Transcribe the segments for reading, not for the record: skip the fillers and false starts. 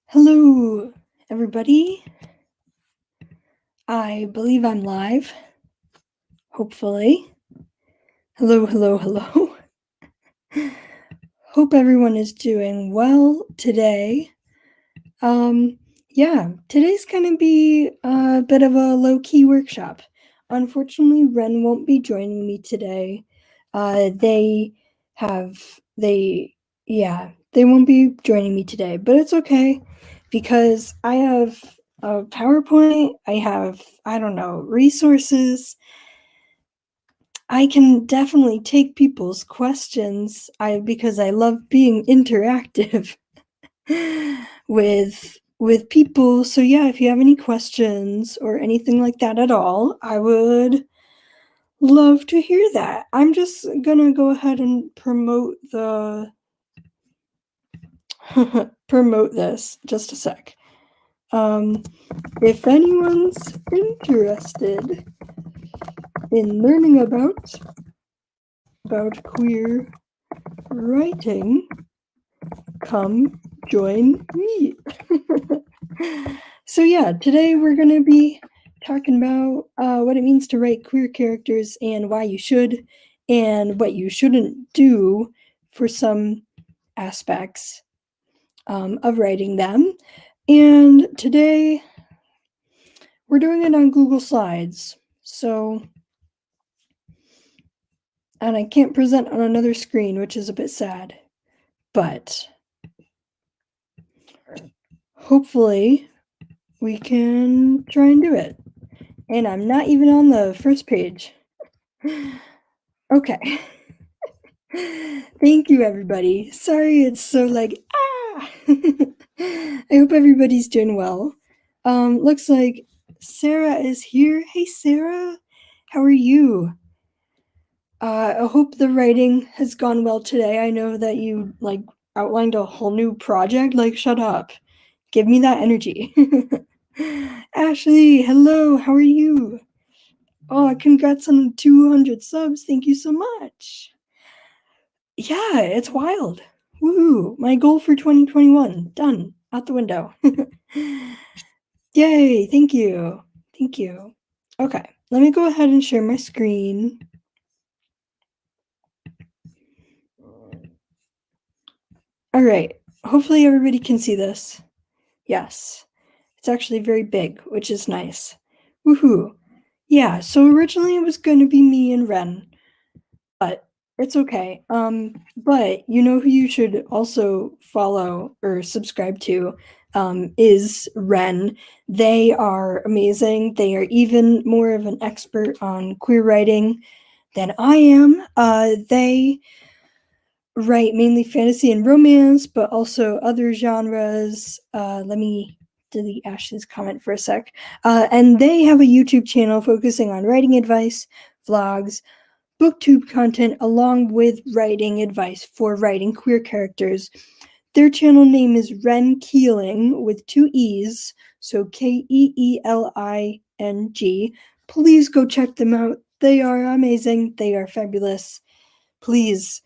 Hello, everybody. I believe I'm live. Hopefully. Hello, hello, hello. Hope everyone is doing well today. Today's gonna be a bit of a low-key workshop. Unfortunately, Ren won't be joining me today. They won't be joining me today, but it's okay because I have a PowerPoint, I have, resources. I can definitely take people's questions because I love being interactive with people. So yeah, if you have any questions or anything like that at all, I would love to hear that. I'm just gonna go ahead and promote this just a sec. If anyone's interested in learning about queer writing, come join me. So yeah, today we're going to be talking about what it means to write queer characters and why you should and what you shouldn't do for some aspects of writing them. And today we're doing it on Google Slides. And I can't present on another screen, which is a bit sad, but hopefully we can try and do it. And I'm not even on the first page. Okay. Thank you, everybody. Sorry it's so I hope everybody's doing well. Looks like Sarah is here. Hey, Sarah. How are you? I hope the writing has gone well today. I know that you, outlined a whole new project. Shut up. Give me that energy. Ashley, hello. How are you? Oh, congrats on 200 subs. Thank you so much. Yeah, it's wild. Woohoo. My goal for 2021. Done. Out the window. Yay. Thank you. Thank you. Okay. Let me go ahead and share my screen. All right. Hopefully everybody can see this. Yes. It's actually very big, which is nice. Woohoo. Yeah, so originally it was going to be me and Ren, but it's okay. But you know who you should also follow or subscribe to is Ren. They are amazing. They are even more of an expert on queer writing than I am. They write mainly fantasy and romance, but also other genres. Let me delete Ashley's comment for a sec. And they have a YouTube channel focusing on writing advice, vlogs, booktube content, along with writing advice for writing queer characters. Their channel name is Ren Keeling with 2 E's, so Keeling. Please go check them out. They are amazing. They are fabulous. Please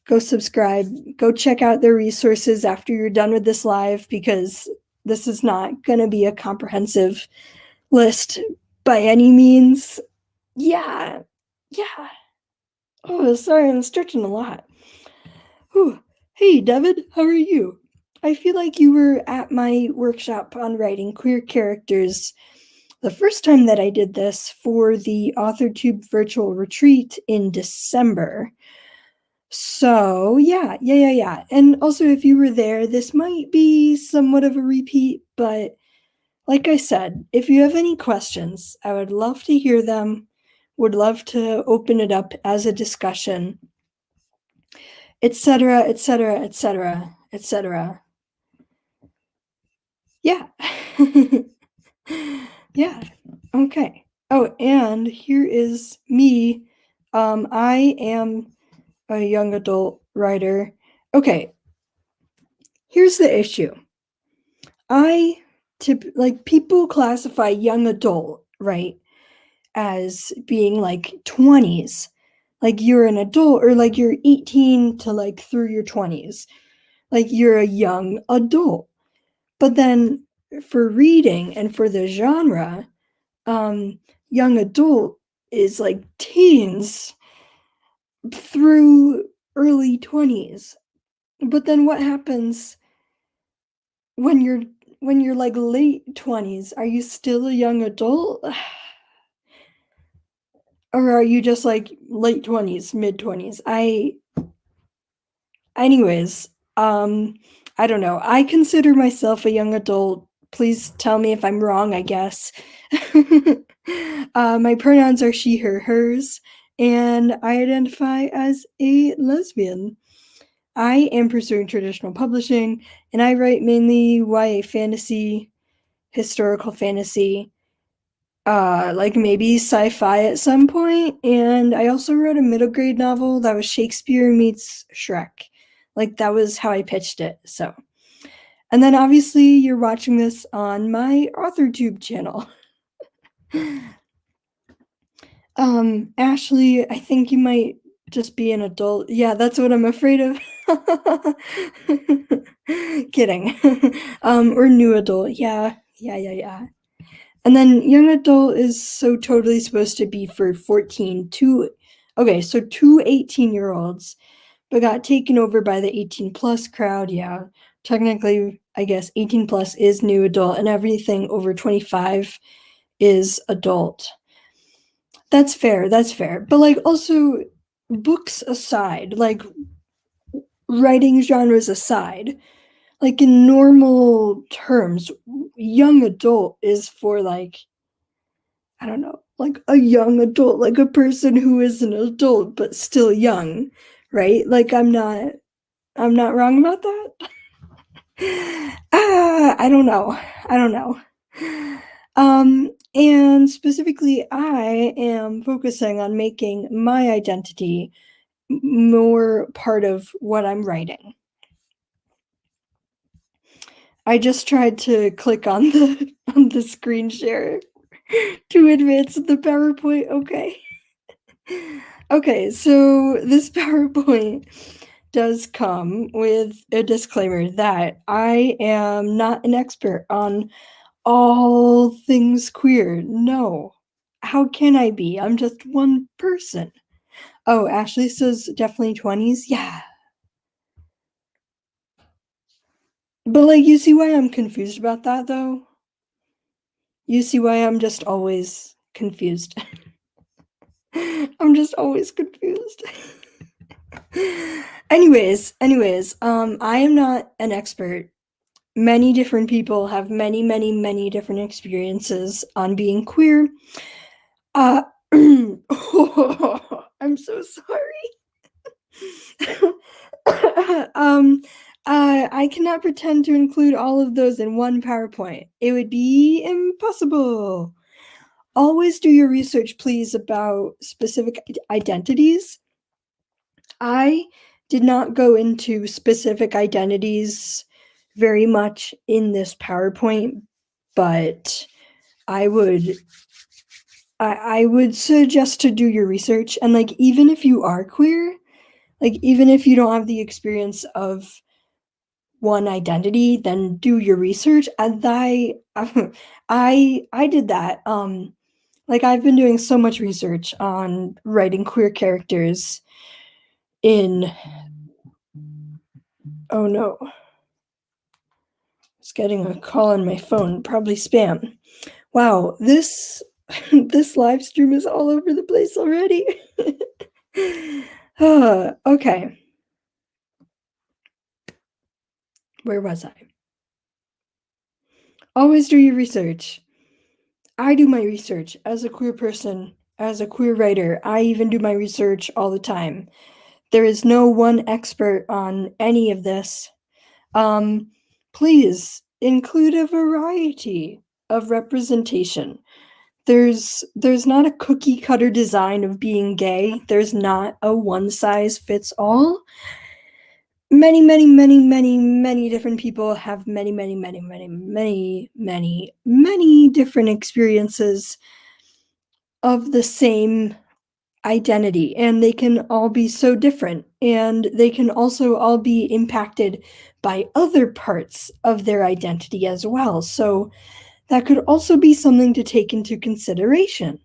go subscribe. Go check out their resources after you're done with this live, because this is not going to be a comprehensive list by any means. Yeah. Oh, sorry, I'm stretching a lot. Whew. Hey, David, how are you? I feel like you were at my workshop on writing queer characters the first time that I did this for the AuthorTube virtual retreat in December. So, yeah. And also, if you were there, this might be somewhat of a repeat, but like I said, if you have any questions, I would love to hear them, would love to open it up as a discussion, etc., etc., etc., etc. Yeah. Yeah. Okay. Oh, and here is me. I am a young adult writer. Okay. Here's the issue. People classify young adult, right, as being like 20s. Like you're an adult, or like you're 18 to like through your 20s. Like you're a young adult. But then for reading and for the genre, young adult is like teens through early 20s. But then what happens when you're like late 20s? Are you still a young adult? Or are you just like late 20s, mid 20s? Anyways, I don't know. I consider myself a young adult. Please tell me if I'm wrong, I guess. My pronouns are she, her, hers, and I identify as a lesbian. I am pursuing traditional publishing, and I write mainly YA fantasy, historical fantasy, like maybe sci-fi at some point, and I also wrote a middle grade novel that was Shakespeare meets Shrek. Like that was how I pitched it. So, and then obviously you're watching this on my AuthorTube channel. Ashley, I think you might just be an adult. Yeah, that's what I'm afraid of. Kidding. Or new adult. Yeah. And then young adult is so totally supposed to be for 14 to, okay, so two 18-year-olds, but got taken over by the 18 plus crowd. Yeah, technically, I guess 18 plus is new adult, and everything over 25 is adult. That's fair. That's fair. But like, also, books aside, like writing genres aside, like in normal terms, young adult is for like, I don't know, like a young adult, like a person who is an adult but still young, right? Like I'm not wrong about that. I don't know. I don't know. And specifically, I am focusing on making my identity more part of what I'm writing. I just tried to click on the screen share to advance the PowerPoint. Okay. Okay, so this PowerPoint does come with a disclaimer that I am not an expert on all things queer. No. How can I be? I'm just one person. Oh, Ashley says definitely 20s. Yeah. But like you see why I'm confused about that though? You see why I'm just always confused. I'm just always confused. anyways, I am not an expert. Many different people have many different experiences on being queer. I'm so sorry. I cannot pretend to include all of those in one PowerPoint. It would be impossible. Always do your research, please, about specific identities. I did not go into specific identities very much in this PowerPoint, but I would suggest to do your research. And like, even if you are queer, like even if you don't have the experience of one identity, then do your research. And I did that. Like I've been doing so much research on writing queer characters in, oh no, I was getting a call on my phone, probably spam. Wow, this this live stream is all over the place already. Okay. Where was I? Always do your research. I do my research as a queer person, as a queer writer. I even do my research all the time. There is no one expert on any of this. Please include a variety of representation. There's not a cookie cutter design of being gay. There's not a one size fits all. Many different people have many different experiences of the same identity, and they can all be so different, and they can also all be impacted by other parts of their identity as well. So that could also be something to take into consideration.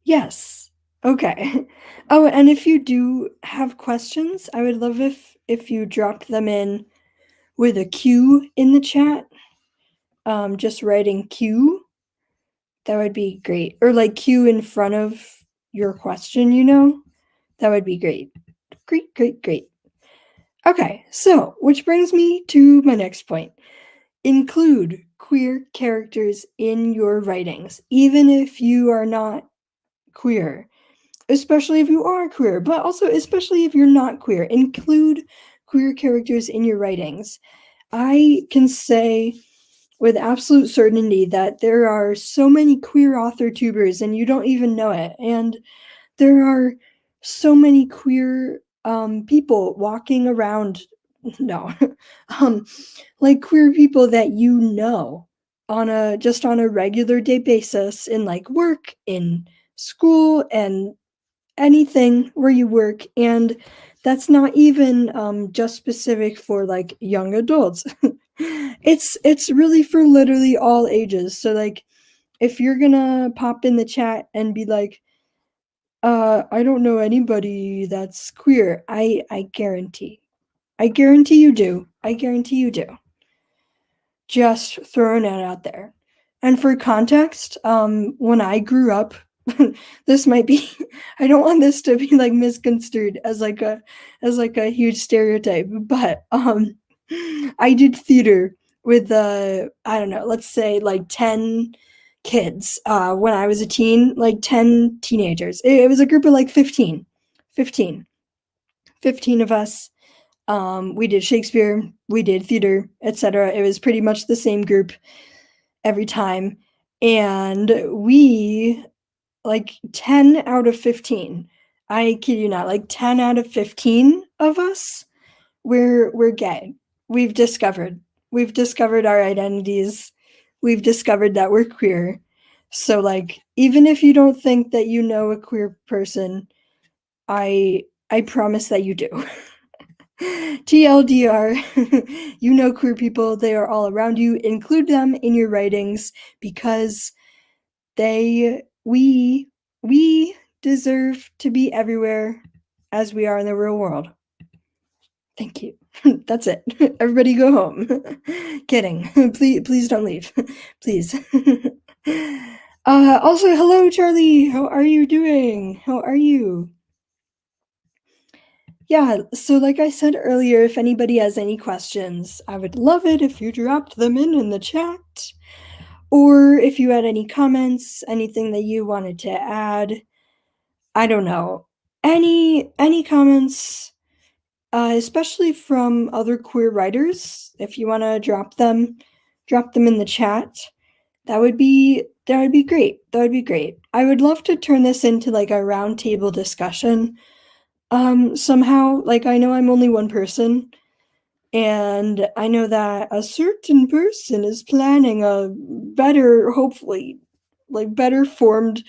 Yes. Okay. Oh, and if you do have questions, I would love if you dropped them in with a Q in the chat. Just writing Q, that would be great. Or like Q in front of your question, that would be great. Great, great, great. Okay, so which brings me to my next point. Include queer characters in your writings, even if you are not queer, especially if you are queer, but also especially if you're not queer. Include queer characters in your writings. I can say with absolute certainty that there are so many queer author tubers and you don't even know it. And there are so many queer people walking around. No, um, like queer people that on a regular day basis in like work, in school, and anything where you work. And that's not even just specific for like young adults. It's really for literally all ages. So like if you're gonna pop in the chat and be like, I don't know anybody that's queer, I guarantee. I guarantee you do. I guarantee you do. Just throwing it out there. And for context, when I grew up, this might be I don't want this to be like misconstrued as like a huge stereotype, but I did theater with I don't know, let's say like 10 kids when I was a teen, like 10 teenagers. It was a group of like 15 15 of us. We did Shakespeare, we did theater, etc. It was pretty much the same group every time. And we, like 10 out of 15, I kid you not, like 10 out of 15 of us, we're gay. We've discovered. We've discovered our identities. We've discovered that we're queer. So like even if you don't think that you know a queer person, I promise that you do. TLDR, you know queer people, they are all around you. Include them in your writings because we deserve to be everywhere as we are in the real world. Thank you. That's it. Everybody go home. Kidding. Please don't leave. Please. Also, hello, Charlie. How are you doing? How are you? Yeah, so like I said earlier, if anybody has any questions, I would love it if you dropped them in the chat. Or if you had any comments, anything that you wanted to add. I don't know. Any comments, especially from other queer writers, if you want to drop them in the chat. That would be great. That would be great. I would love to turn this into like a roundtable discussion. Somehow, like I know I'm only one person, and I know that a certain person is planning a better, hopefully, like better formed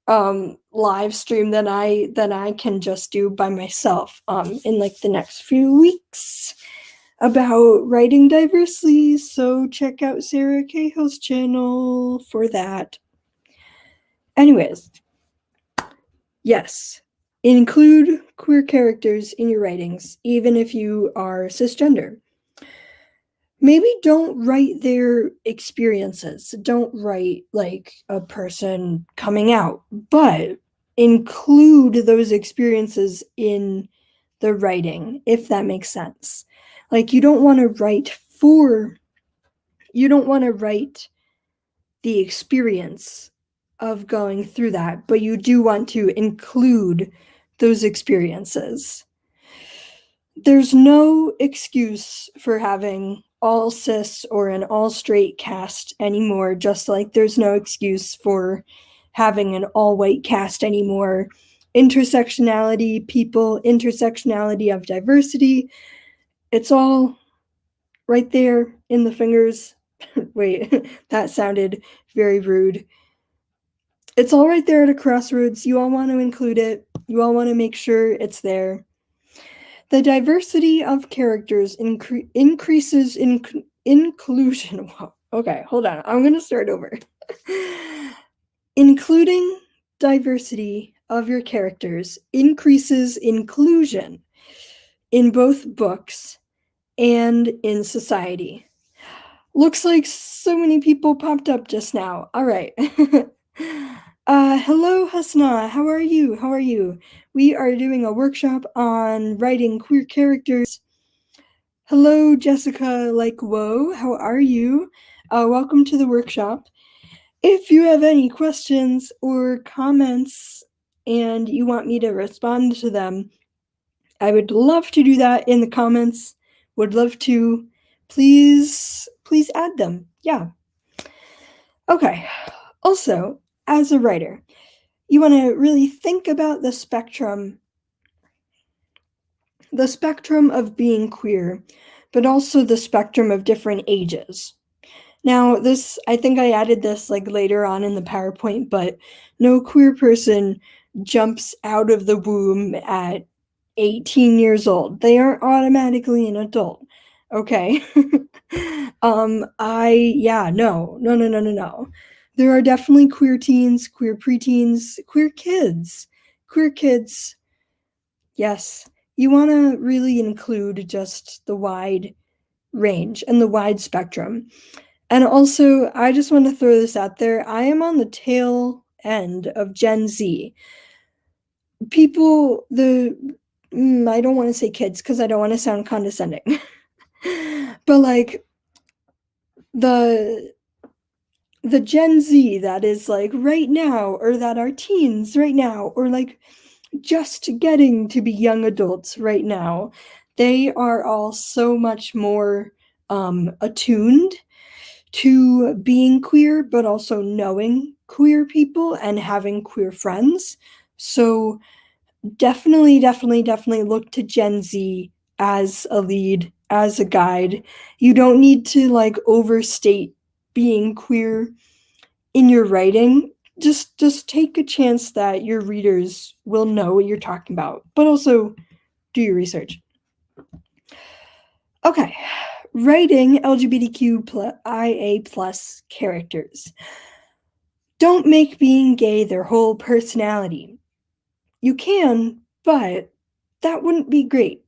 live stream than I can just do by myself in like the next few weeks about writing diversely. So check out Sarah Cahill's channel for that. Anyways, yes, include queer characters in your writings, even if you are cisgender. Maybe don't write their experiences. Don't write like a person coming out, but include those experiences in the writing, if that makes sense. Like you don't want to write the experience of going through that, but you do want to include those experiences. There's no excuse for having all cis or an all straight cast anymore, just like there's no excuse for having an all white cast anymore. Intersectionality, people, intersectionality of diversity, it's all right there in the fingers. Wait, that sounded very rude. It's all right there at a crossroads. You all want to include it. You all want to make sure it's there. The diversity of characters increases inclusion. Whoa. Okay, hold on. I'm going to start over. Including diversity of your characters increases inclusion in both books and in society. Looks like so many people popped up just now. All right. Hello, Hasna. How are you? How are you? We are doing a workshop on writing queer characters. Hello, Jessica. Like, whoa. How are you? Welcome to the workshop. If you have any questions or comments and you want me to respond to them, I would love to do that in the comments. Would love to. Please add them. Yeah. Okay. Also, as a writer, you want to really think about the spectrum of being queer, but also the spectrum of different ages. Now, this, I think I added this like later on in the PowerPoint, but no queer person jumps out of the womb at 18 years old. They aren't automatically an adult. Okay. No. There are definitely queer teens, queer preteens, queer kids. Queer kids, yes. You want to really include just the wide range and the wide spectrum. And also, I just want to throw this out there. I am on the tail end of Gen Z. People, I don't want to say kids because I don't want to sound condescending. But like the Gen Z that is like right now, or that are teens right now, or like just getting to be young adults right now, they are all so much more attuned to being queer, but also knowing queer people and having queer friends. So definitely look to Gen Z as a lead, as a guide. You don't need to like overstate being queer in your writing. Just take a chance that your readers will know what you're talking about, but also do your research. Okay, writing LGBTQIA+ characters. Don't make being gay their whole personality. You can, but that wouldn't be great.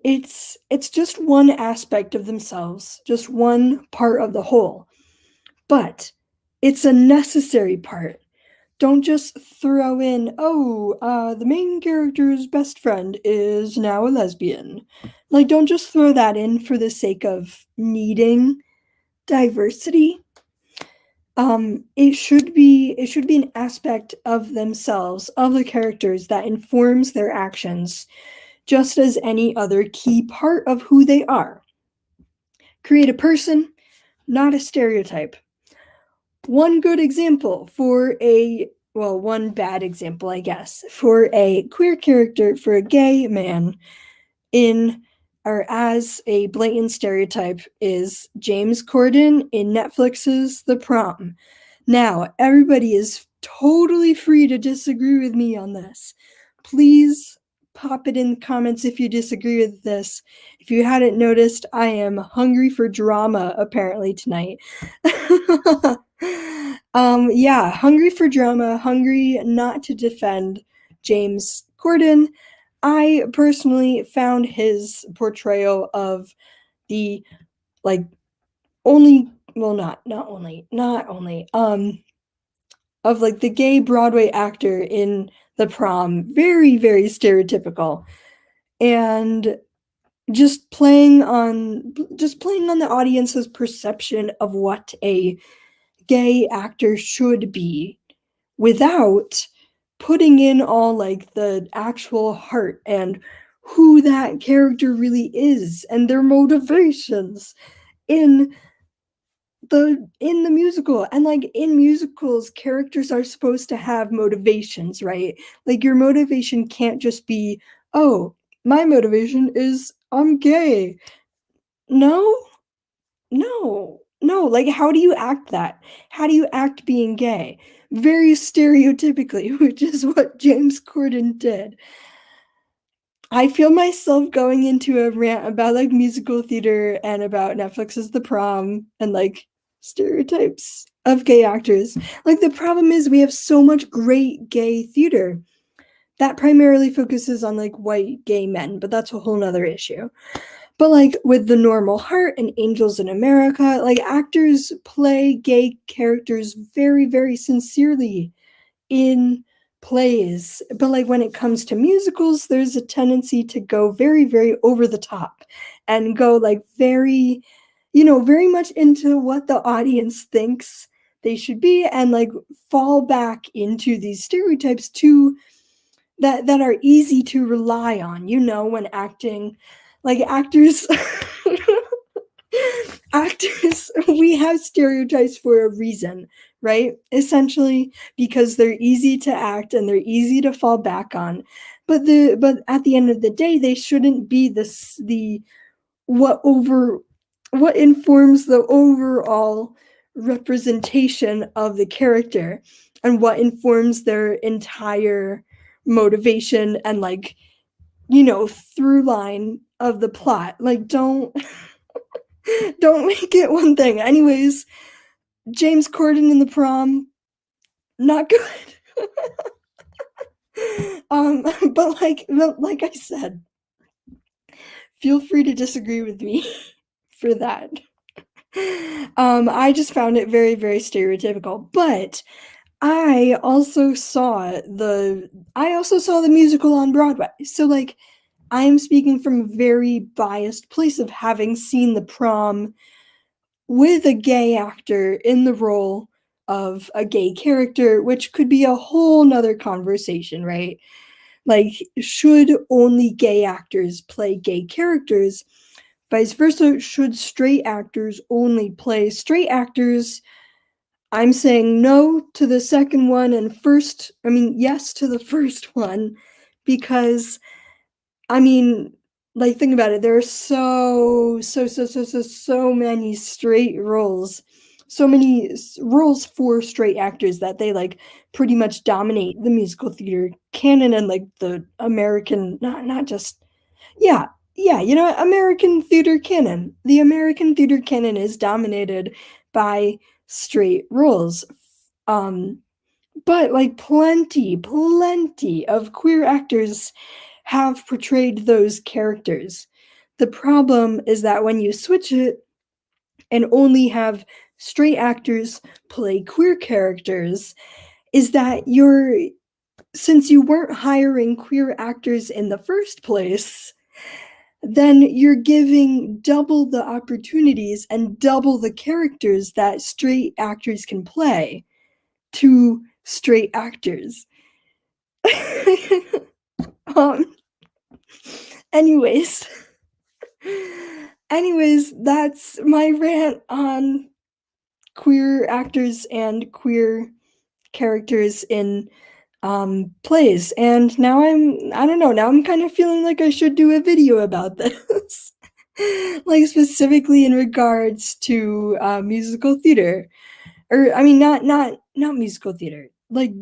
It's just one aspect of themselves, just one part of the whole. But it's a necessary part. Don't just throw in, the main character's best friend is now a lesbian. Like, don't just throw that in for the sake of needing diversity. It should be an aspect of themselves, of the characters, that informs their actions, just as any other key part of who they are. Create a person, not a stereotype. One good example for one bad example, I guess, for a queer character, for a gay man in or as a blatant stereotype, is James Corden in Netflix's The Prom. Now, everybody is totally free to disagree with me on this. Please pop it in the comments if you disagree with this. If you hadn't noticed, I am hungry for drama apparently tonight. Hungry for drama, hungry not to defend James Corden. I personally found his portrayal of the of like the gay Broadway actor in The Prom very, very stereotypical, and just playing on the audience's perception of what a gay actor should be, without putting in all like the actual heart and who that character really is and their motivations in the musical. And like in musicals, characters are supposed to have motivations, right? Like your motivation can't just be, oh, my motivation is I'm gay. No, like how do you act that? How do you act being gay? Very stereotypically, which is what James Corden did. I feel myself going into a rant about like musical theater and about Netflix's The Prom and like stereotypes of gay actors. Like the problem is we have so much great gay theater that primarily focuses on like white gay men, but that's a whole nother issue. But like with The Normal Heart and Angels in America, like actors play gay characters very, very sincerely in plays. But like when it comes to musicals, there's a tendency to go very, very over the top and go like very, very much into what the audience thinks they should be and like fall back into these stereotypes too that are easy to rely on, when acting. Like actors actors, we have stereotypes for a reason, right? Essentially because they're easy to act and they're easy to fall back on. But at the end of the day, they shouldn't be the what over what informs the overall representation of the character and what informs their entire motivation and like through line of the plot. Like don't make it one thing. Anyways, James Corden in The Prom, not good. um but like I said, feel free to disagree with me for that. I just found it very, very stereotypical. But I also saw the musical on Broadway. So like I am speaking from a very biased place of having seen The Prom with a gay actor in the role of a gay character, which could be a whole nother conversation, right? Like, should only gay actors play gay characters? Vice versa, should straight actors only play straight actors? I'm saying no to the second one and yes to the first one because I mean, like think about it. There are so many straight roles, so many roles for straight actors that they like pretty much dominate the musical theater canon and like the American, not just yeah, yeah, American theater canon. The American theater canon is dominated by straight roles. Um, but like plenty of queer actors have portrayed those characters. The problem is that when you switch it and only have straight actors play queer characters, is that since you weren't hiring queer actors in the first place, then you're giving double the opportunities and double the characters that straight actors can play to straight actors. um anyways anyways, that's my rant on queer actors and queer characters in plays. And now I don't know, now I'm kind of feeling like I should do a video about this. Like specifically in regards to musical theater. Or I mean not musical theater. Like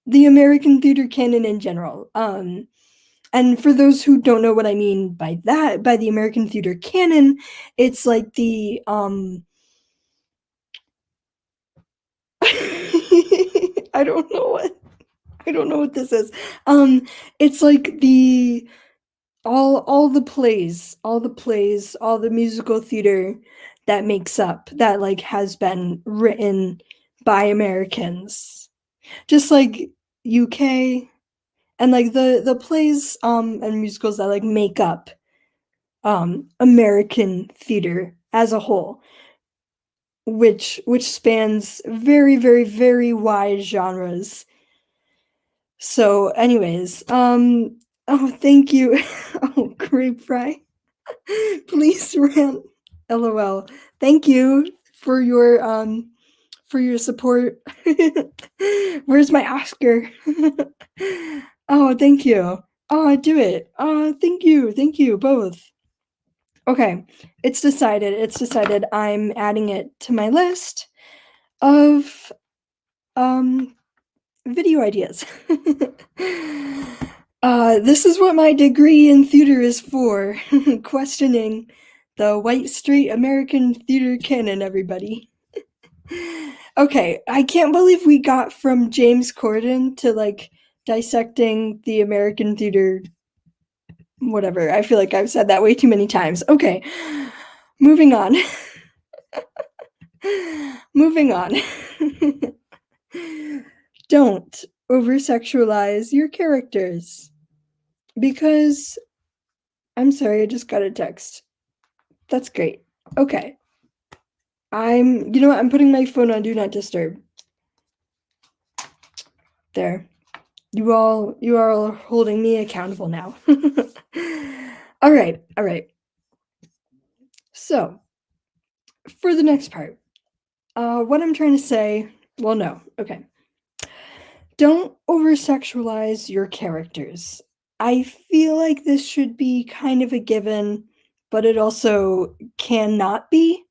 the American theater canon in general. And for those who don't know what I mean by that, by the American theater canon, it's like the I don't know what this is. It's like the all the plays, all the musical theater that like has been written by Americans. Just like UK and like the plays and musicals that like make up American theater as a whole, which spans very, very, very wide genres. So, anyways, oh, thank you. Oh, grape fry. Please rant. LOL. Thank you for your support. Where's my Oscar? Oh, thank you. Oh, do it. Oh, thank you both. Okay, it's decided. It's decided. I'm adding it to my list of video ideas. This is what my degree in theater is for. Questioning the white straight American theater canon, everybody. Okay, I can't believe we got from James Corden to like dissecting the American theater whatever. I feel like I've said that way too many times. Okay. Moving on. Moving on. Don't oversexualize your characters. Because I'm sorry, I just got a text. That's great. Okay. You know what? I'm putting my phone on do not disturb. There. You are holding me accountable now. All right. So, for the next part, what I'm trying to say, well, no. Okay. Don't over-sexualize your characters. I feel like this should be kind of a given, but it also cannot be.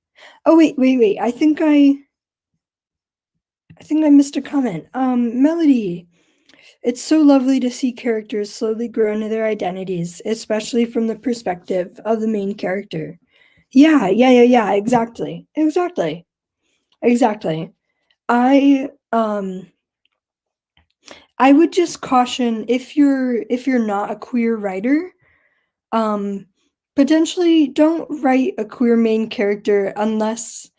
Oh, wait. I think I missed a comment. Melody, it's so lovely to see characters slowly grow into their identities, especially from the perspective of the main character. Yeah, exactly. I I would just caution if you're not a queer writer, um, potentially don't write a queer main character unless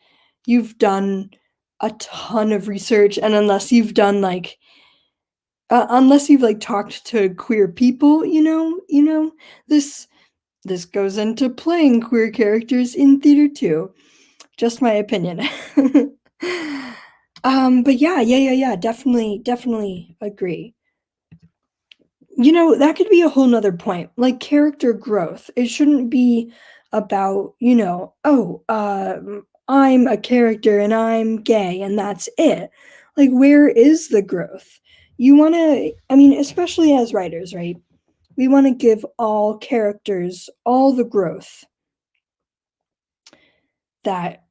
you've done a ton of research and unless you've like talked to queer people, this this goes into playing queer characters in theater too. Just my opinion. But yeah, definitely agree. That could be a whole nother point. Like character growth. It shouldn't be about, oh, I'm a character and I'm gay and that's it. Like, where is the growth? I mean, especially as writers, right? We want to give all characters all the growth that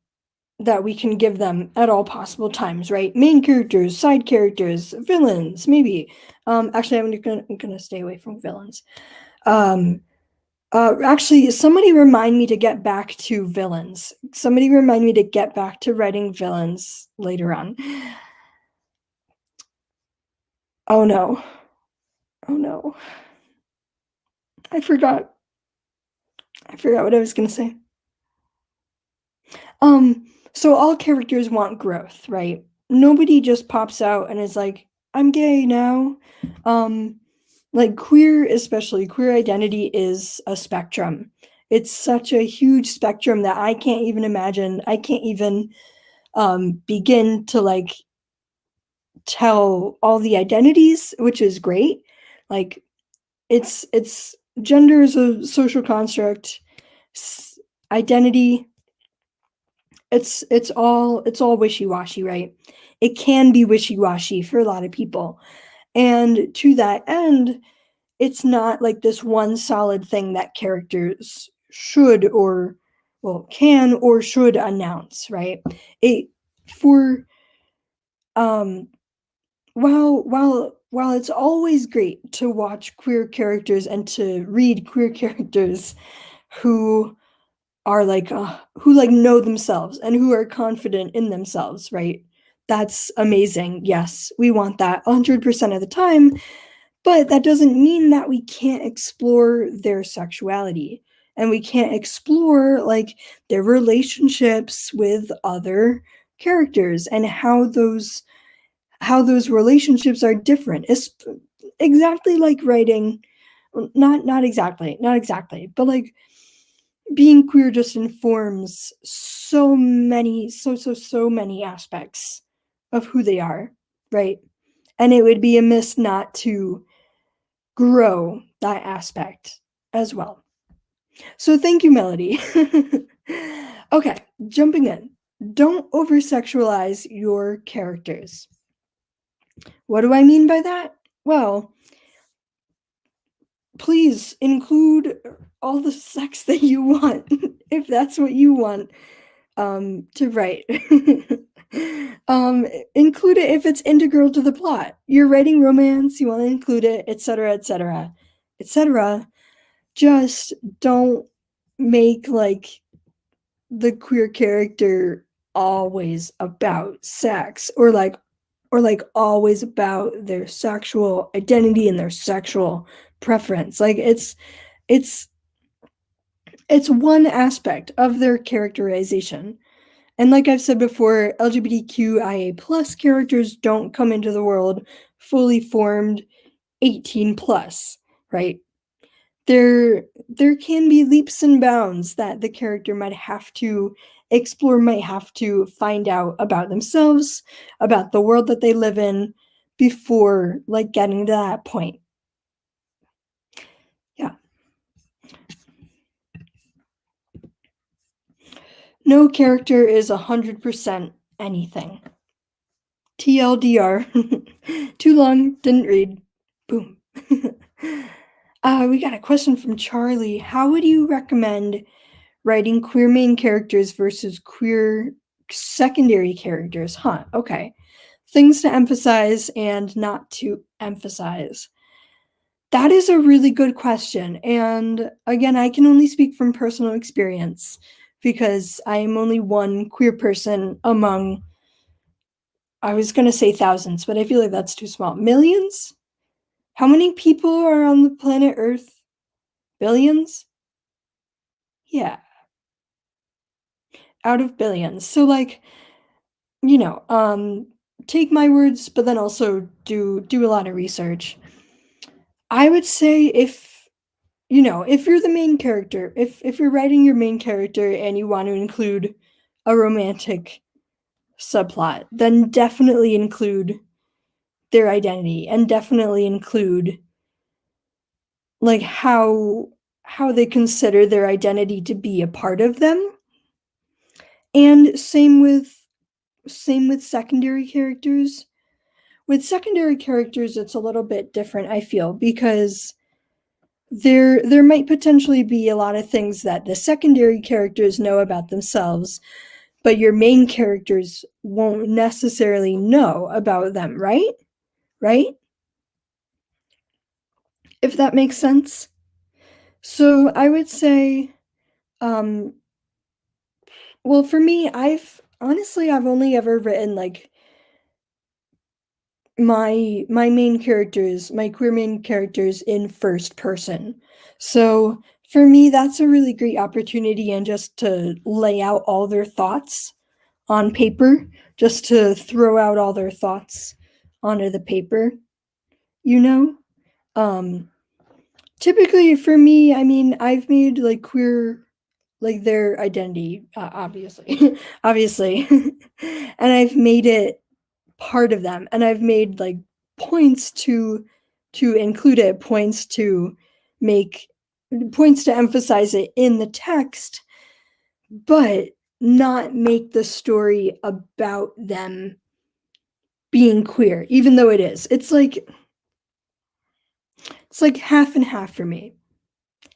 we can give them at all possible times, right? Main characters, side characters, villains, maybe. Actually, I'm gonna stay away from villains. Actually, somebody remind me to get back to villains. Somebody remind me to get back to writing villains later on. Oh no. Oh no. I forgot. I forgot what I was gonna say. So all characters want growth, right? Nobody just pops out and is like, I'm gay now. Like queer, especially queer identity is a spectrum. It's such a huge spectrum that I can't even imagine. I can't even begin to like tell all the identities, which is great. Like it's gender is a social construct. Identity, it's all wishy-washy, right? It can be wishy-washy for a lot of people. And to that end, it's not like this one solid thing that characters should or well can or should announce, right? It for um while it's always great to watch queer characters and to read queer characters who who like know themselves and who are confident in themselves, right? That's amazing. Yes, we want that 100% of the time, but that doesn't mean that we can't explore their sexuality and we can't explore like their relationships with other characters and how those relationships are different. It's exactly like writing, not exactly, but like being queer just informs so many so many aspects of who they are, right? And it would be amiss not to grow that aspect as well. So thank you, Melody. Okay, jumping in. Don't over sexualize your characters. What do I mean by that? Well, please include all the sex that you want if that's what you want to write. Include it if it's integral to the plot. You're writing romance, you want to include it, etc., etc. etc. Just don't make like the queer character always about sex or like always about their sexual identity and their sexual preference. Like it's it's one aspect of their characterization. And like I've said before, LGBTQIA plus characters don't come into the world fully formed 18 plus, right? There can be leaps and bounds that the character might have to explore, might have to find out about themselves, about the world that they live in before like getting to that point. Yeah. No character is 100% anything. TLDR. Too long, didn't read. Boom. We got a question from Charlie. How would you recommend writing queer main characters versus queer secondary characters? Huh, okay. Things to emphasize and not to emphasize. That is a really good question. And again, I can only speak from personal experience because I am only one queer person among, I was going to say thousands, but I feel like that's too small. Millions? How many people are on the planet Earth? Billions? Yeah, out of billions. So like, you know, take my words, but then also do a lot of research. I would say if you know, if you're the main character, if you're writing your main character and you want to include a romantic subplot, then definitely include their identity and definitely include like how they consider their identity to be a part of them. And same with secondary characters. With secondary characters, it's a little bit different, I feel, because there might potentially be a lot of things that the secondary characters know about themselves, but your main characters won't necessarily know about them, right? Right? If that makes sense. So I would say, um, well, for me, I've only ever written like my main characters, my queer main characters in first person. So for me, that's a really great opportunity and just to lay out all their thoughts on paper, just to throw out all their thoughts onto the paper, you know? Um Typically for me, I mean, I've made like queer like their identity, obviously, obviously, and I've made it part of them, and I've made like points to include it, make points to emphasize it in the text, but not make the story about them being queer, even though it is. It's like half and half for me.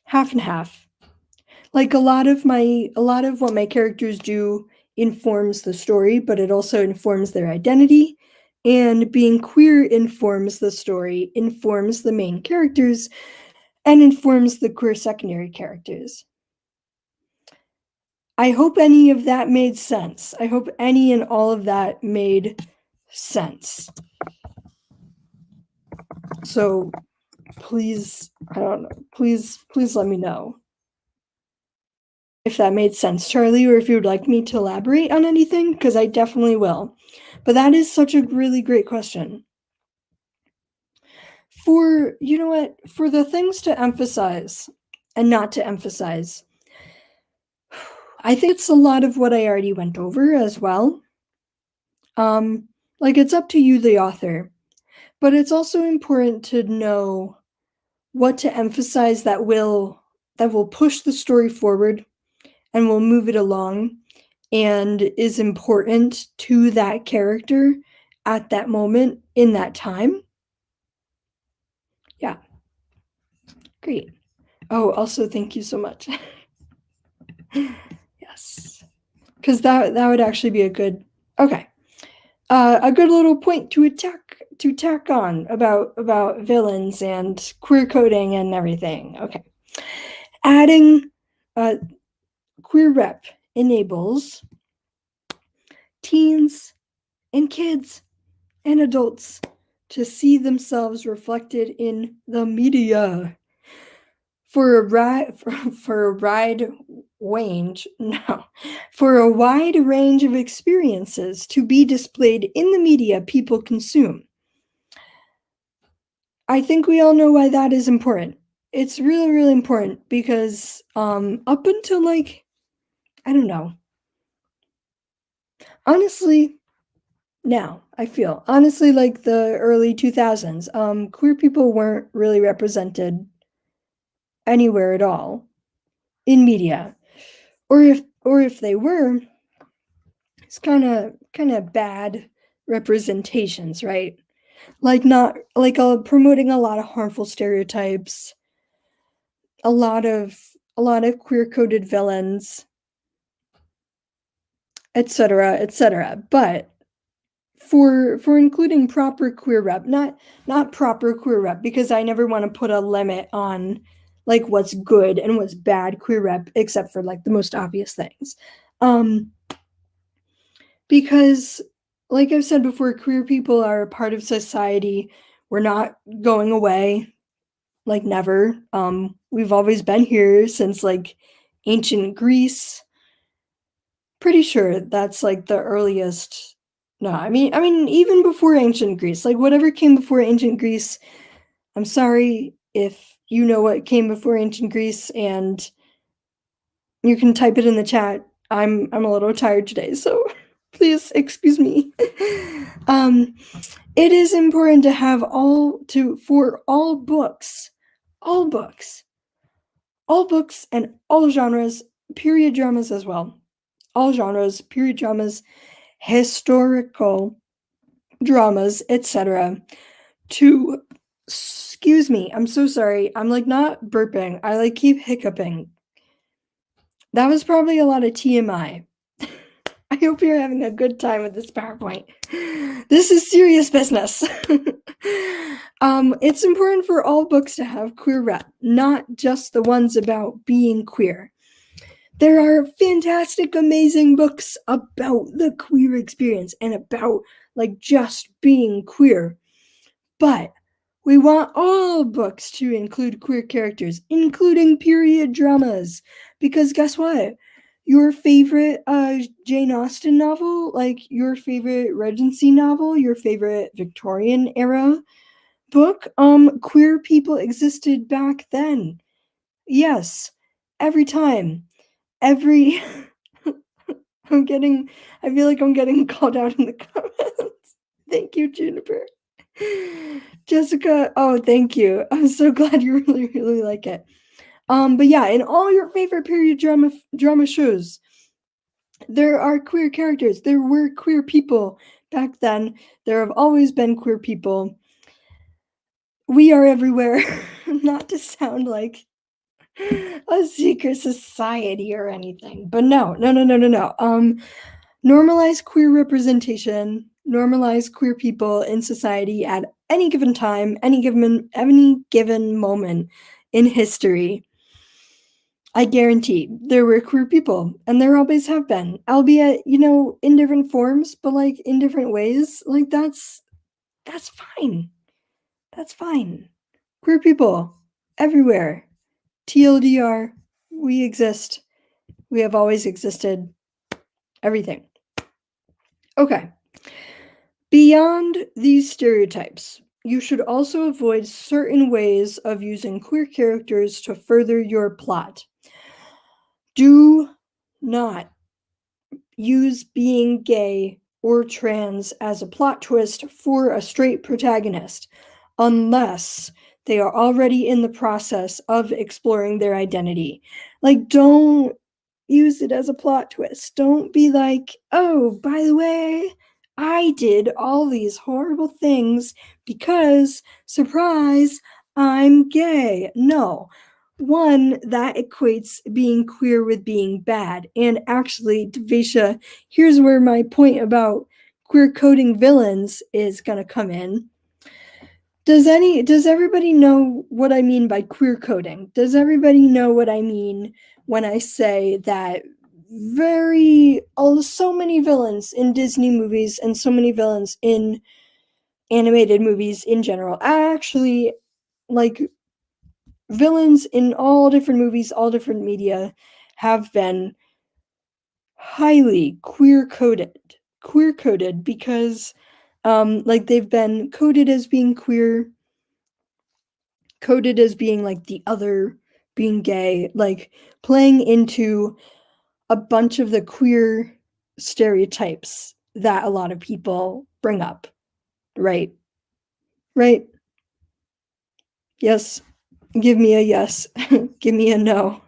Half and half. Like a lot of what my characters do informs the story, but it also informs their identity. And being queer informs the story, informs the main characters, and informs the queer secondary characters. I hope any of that made sense. I hope any and all of that made sense. So please, I don't know, please let me know if that made sense, Charlie, or if you would like me to elaborate on anything, because I definitely will. But that is such a really great question. For, you know what, for the things to emphasize and not to emphasize, I think it's a lot of what I already went over as well. Like it's up to you, the author, but it's also important to know what to emphasize that will push the story forward and will move it along and is important to that character at that moment in that time. Yeah, great. Oh, also thank you so much. Yes, because that would actually be a good, okay, a good little point to attack to tack on about villains and queer coding and everything. Okay. Adding queer rep enables teens and kids and adults to see themselves reflected in the media for a wide range of experiences to be displayed in the media people consume. I think we all know why that is important. It's really, really important because up until like, I don't know, honestly, now I feel honestly like the early 2000s, queer people weren't really represented anywhere at all in media, or if they were, it's kind of bad representations, right? Like not like promoting a lot of harmful stereotypes, a lot of queer coded villains, etc., etc. But for including proper queer rep, not proper queer rep, because I never want to put a limit on like what's good and what's bad queer rep, except for like the most obvious things. Because like I've said before, queer people are a part of society. We're not going away, like never. We've always been here since like ancient Greece. Pretty sure that's like the earliest. No, I mean even before ancient Greece, like whatever came before ancient Greece. I'm sorry if you know what came before ancient Greece, and you can type it in the chat. I'm a little tired today, so please excuse me. It is important to have for all books, all books, all books and all genres, period dramas as well. All genres, period dramas, historical dramas, etc. To excuse me, I'm so sorry. I'm like not burping. I like keep hiccuping. That was probably a lot of TMI. I hope you're having a good time with this PowerPoint. This is serious business. It's important for all books to have queer rep, not just the ones about being queer. There are fantastic, amazing books about the queer experience and about like just being queer. But we want all books to include queer characters, including period dramas. Because guess what? Your favorite Jane Austen novel, like your favorite Regency novel, your favorite Victorian era book, queer people existed back then. Yes, every time. Every I feel like I'm getting called out in the comments. Thank you, Juniper. Jessica, oh, thank you. I'm so glad you really, really like it. But yeah, in all your favorite period drama shows, there are queer characters. There were queer people back then. There have always been queer people. We are everywhere. Not to sound like a secret society or anything, but no. Normalize queer representation, normalize queer people in society at any given time, any given moment in history. I guarantee there were queer people, and there always have been, albeit, in different forms, but like in different ways. Like that's fine. That's fine. Queer people everywhere. TLDR, we exist. We have always existed. Everything. Okay. Beyond these stereotypes, you should also avoid certain ways of using queer characters to further your plot. Do not use being gay or trans as a plot twist for a straight protagonist, unless they are already in the process of exploring their identity. Like, don't use it as a plot twist. Don't be like, oh, by the way, I did all these horrible things because, surprise, I'm gay. No. One, that equates being queer with being bad. And actually, Devisha, here's where my point about queer coding villains is going to come in. Does everybody know what I mean by queer coding? Does everybody know what I mean when I say that so many villains in Disney movies and so many villains in animated movies in general, actually, like, villains in all different movies, all different media, have been highly queer coded because like they've been coded as being queer, coded as being like the other, being gay, like playing into a bunch of the queer stereotypes that a lot of people bring up, right? Right? Yes. Give me a yes. Give me a no.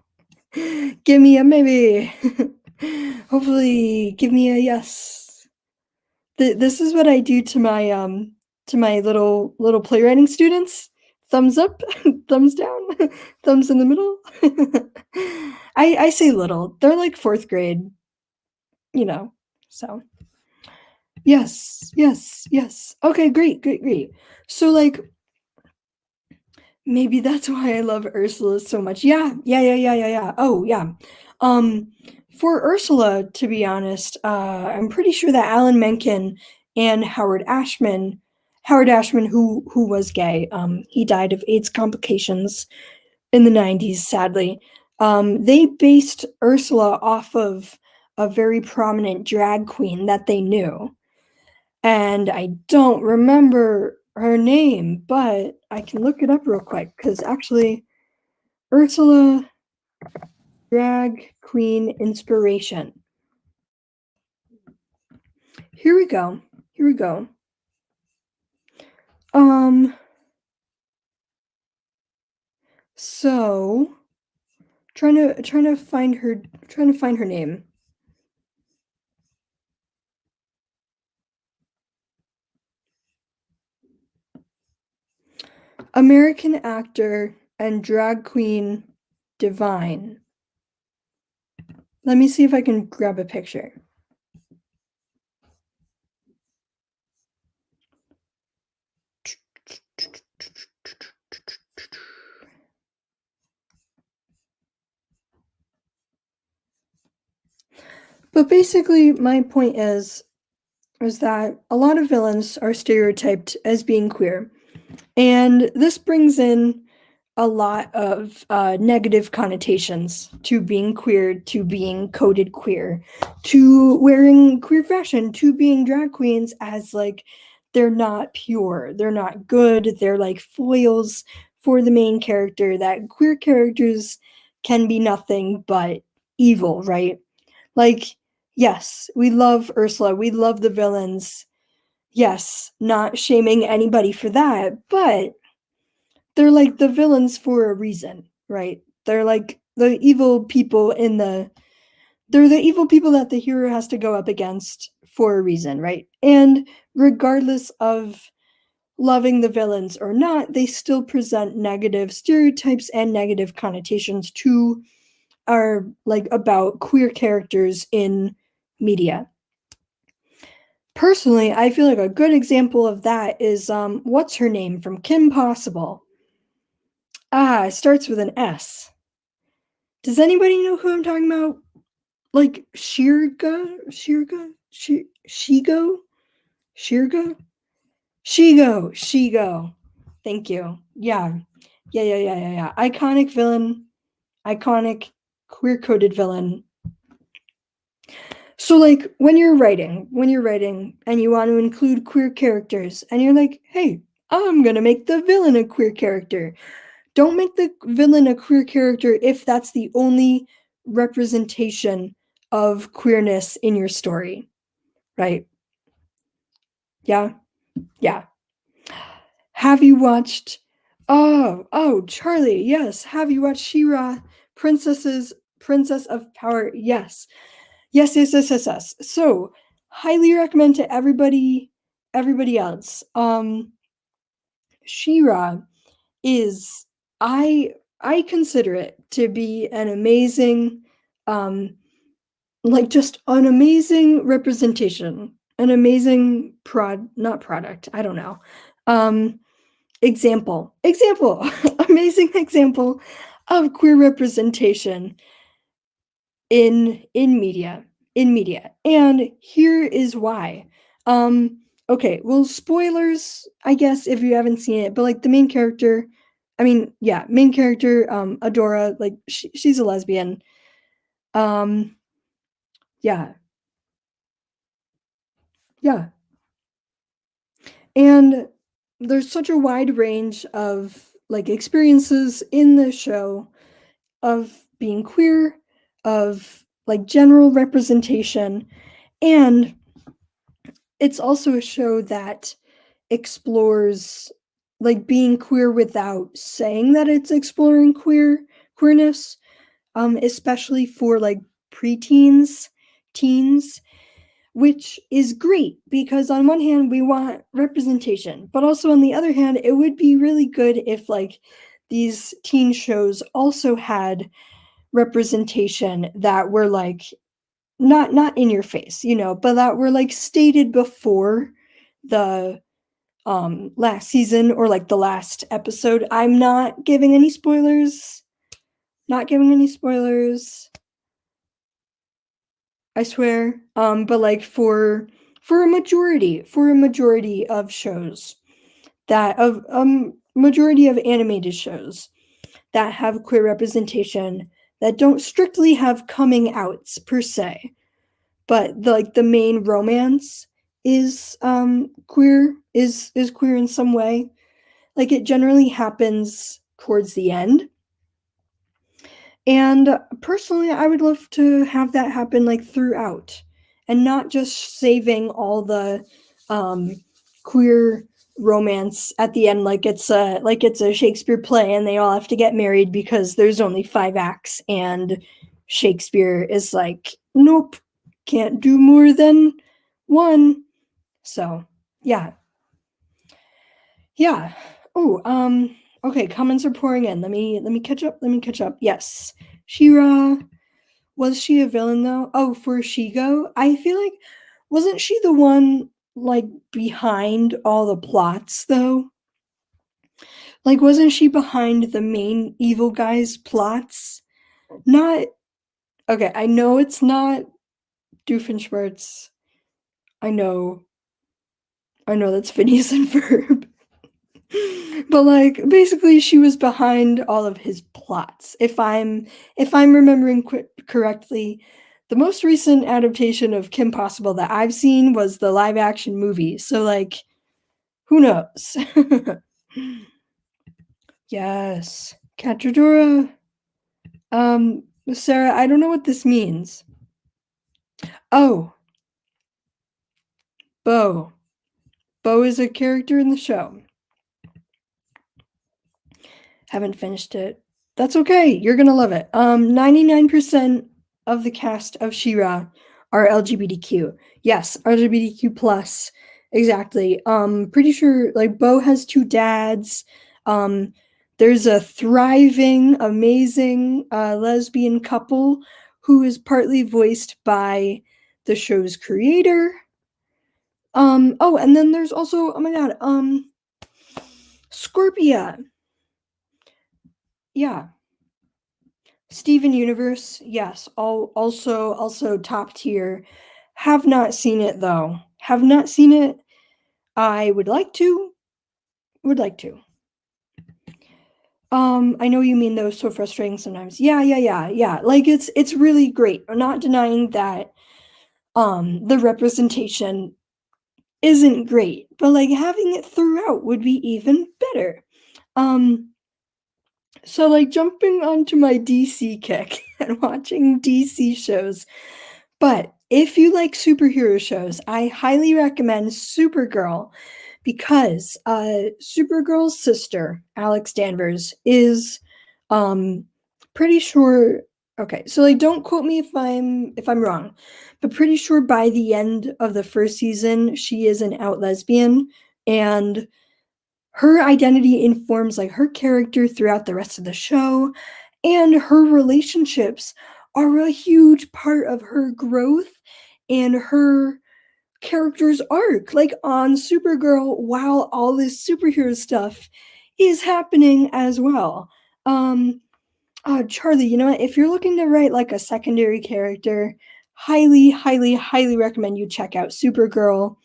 Give me a maybe. Hopefully, give me a yes. This is what I do to my little playwriting students. Thumbs up, thumbs down, thumbs in the middle. I say little. They're like 4th grade, you know. So, yes, yes, yes. Okay, great, great, great. So like maybe that's why I love Ursula so much. Yeah, yeah, yeah, yeah, yeah, yeah. Oh, yeah. Um, for Ursula, to be honest, I'm pretty sure that Alan Menken and Howard Ashman, who was gay, he died of AIDS complications in the 90s, sadly. They based Ursula off of a very prominent drag queen that they knew, and I don't remember her name, but I can look it up real quick because actually, Ursula drag queen inspiration. Here we go. Here we go. Um. So trying to find her name. American actor and drag queen Divine. Let me see if I can grab a picture. But basically, my point is that a lot of villains are stereotyped as being queer. And this brings in a lot of negative connotations to being queer, to being coded queer, to wearing queer fashion, to being drag queens as like they're not pure, they're not good, they're like foils for the main character, that queer characters can be nothing but evil, right? Like, yes, we love Ursula, we love the villains. Yes, not shaming anybody for that, but they're like the villains for a reason, right? They're like the evil people in they're the evil people that the hero has to go up against for a reason, right? And regardless of loving the villains or not, they still present negative stereotypes and negative connotations to our like about queer characters in media. Personally, I feel like a good example of that is what's her name from Kim Possible? Ah, it starts with an S. Does anybody know who I'm talking about? Like Shigo? Shirga? Shigo. Thank you. Yeah. Yeah, yeah, yeah, yeah, yeah. Iconic villain, iconic queer-coded villain. So like when you're writing and you want to include queer characters and you're like, "Hey, I'm going to make the villain a queer character." Don't make the villain a queer character if that's the only representation of queerness in your story, right? Yeah, yeah. Have you watched? Oh, Charlie. Yes. Have you watched SHIRA, Princess of Power? Yes, yes, yes, yes, yes, yes. So, highly recommend to everybody else. SHIRA is I consider it to be an amazing like just an amazing representation, an amazing not product, I don't know. Um example, amazing example of queer representation in media. And here is why. Okay, well, spoilers, I guess, if you haven't seen it, but like the main character, I mean, yeah, main character, Adora, like she's a lesbian. Um, yeah, yeah. And there's such a wide range of like experiences in the show of being queer, of like general representation, and it's also a show that explores like being queer without saying that it's exploring queerness, especially for like preteens, teens, which is great because on one hand we want representation, but also on the other hand it would be really good if like these teen shows also had representation that were like not in your face, but that were like stated before the last season or like the last episode. I'm not giving any spoilers. Not giving any spoilers. I swear. But like for a majority of shows that of majority of animated shows that have queer representation that don't strictly have coming outs per se, but the main romance is queer in some way. Like it generally happens towards the end. And personally, I would love to have that happen like throughout and not just saving all the um queer romance at the end like it's a Shakespeare play and they all have to get married because there's only 5 acts and Shakespeare is like, nope, can't do more than one. So, yeah. Yeah. Oh, okay, comments are pouring in. Let me catch up. Let me catch up. Yes. Shira, was she a villain though? Oh, for Shigo? I feel like wasn't she the one like behind all the plots though? Like wasn't she behind the main evil guy's plots? Not okay, I know it's not Doofenshmirtz. I know. I know that's Phineas and Ferb. But like basically she was behind all of his plots. If I'm remembering correctly, the most recent adaptation of Kim Possible that I've seen was the live action movie. So like who knows? Yes. Catradora. Sarah, I don't know what this means. Oh, Bo. Bo is a character in the show. Haven't finished it. That's okay. You're gonna love it. 99% of the cast of SHIRA are LGBTQ. Yes, LGBTQ plus. Exactly. Pretty sure like Bo has 2 dads. Um, there's a thriving, amazing lesbian couple who is partly voiced by the show's creator. Oh, and then there's also, oh my god, Scorpia. Yeah, Steven Universe, yes, all also top tier. Have not seen it though. Have not seen it. I would like to. Would like to. I know you mean those so frustrating sometimes. Yeah. Like it's really great. I'm not denying that the representation isn't great, but like having it throughout would be even better. Um so like jumping onto my DC kick and watching DC shows. But if you like superhero shows, I highly recommend Supergirl because Supergirl's sister, Alex Danvers, is um pretty sure, okay, so like don't quote me if I'm wrong, but pretty sure by the end of the first season she is an out lesbian, and her identity informs like her character throughout the rest of the show, and her relationships are a huge part of her growth and her character's arc like on Supergirl. While all this superhero stuff is happening as well. Um, Charlie, you know what? If you're looking to write like a secondary character, highly, highly, highly recommend you check out Supergirl.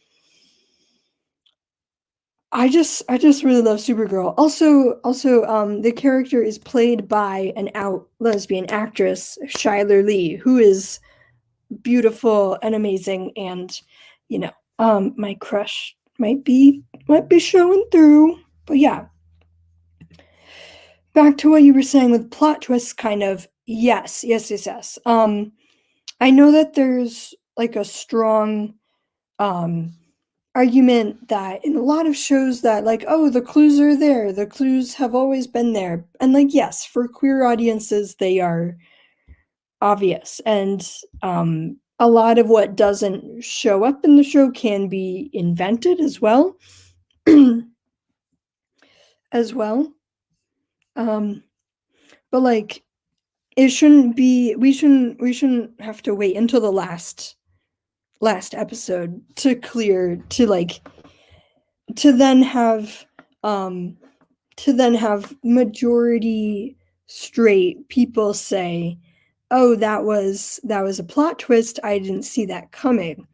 I just really love Supergirl. Also, the character is played by an out lesbian actress, Shyler Lee, who is beautiful and amazing, and you know, my crush might be showing through. But yeah, back to what you were saying with plot twists, kind of. Yes, yes, yes, yes. I know that there's like a strong um argument that in a lot of shows that like, oh, the clues are there, the clues have always been there, and like, yes, for queer audiences they are obvious, and a lot of what doesn't show up in the show can be invented as well. As well. um but like, it shouldn't be we shouldn't have to wait until the last episode to like to then have um majority straight people say, "Oh, that was a plot twist. I didn't see that coming."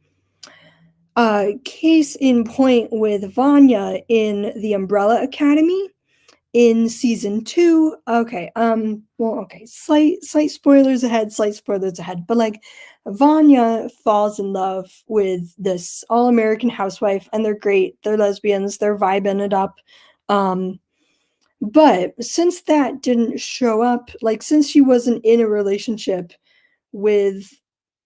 Case in point with Vanya in the Umbrella Academy in season 2. Okay, well, okay, slight spoilers ahead, but like, Vanya falls in love with this all-American housewife, and they're great. They're lesbians. They're vibing it up. Um, but since that didn't show up, like, since she wasn't in a relationship with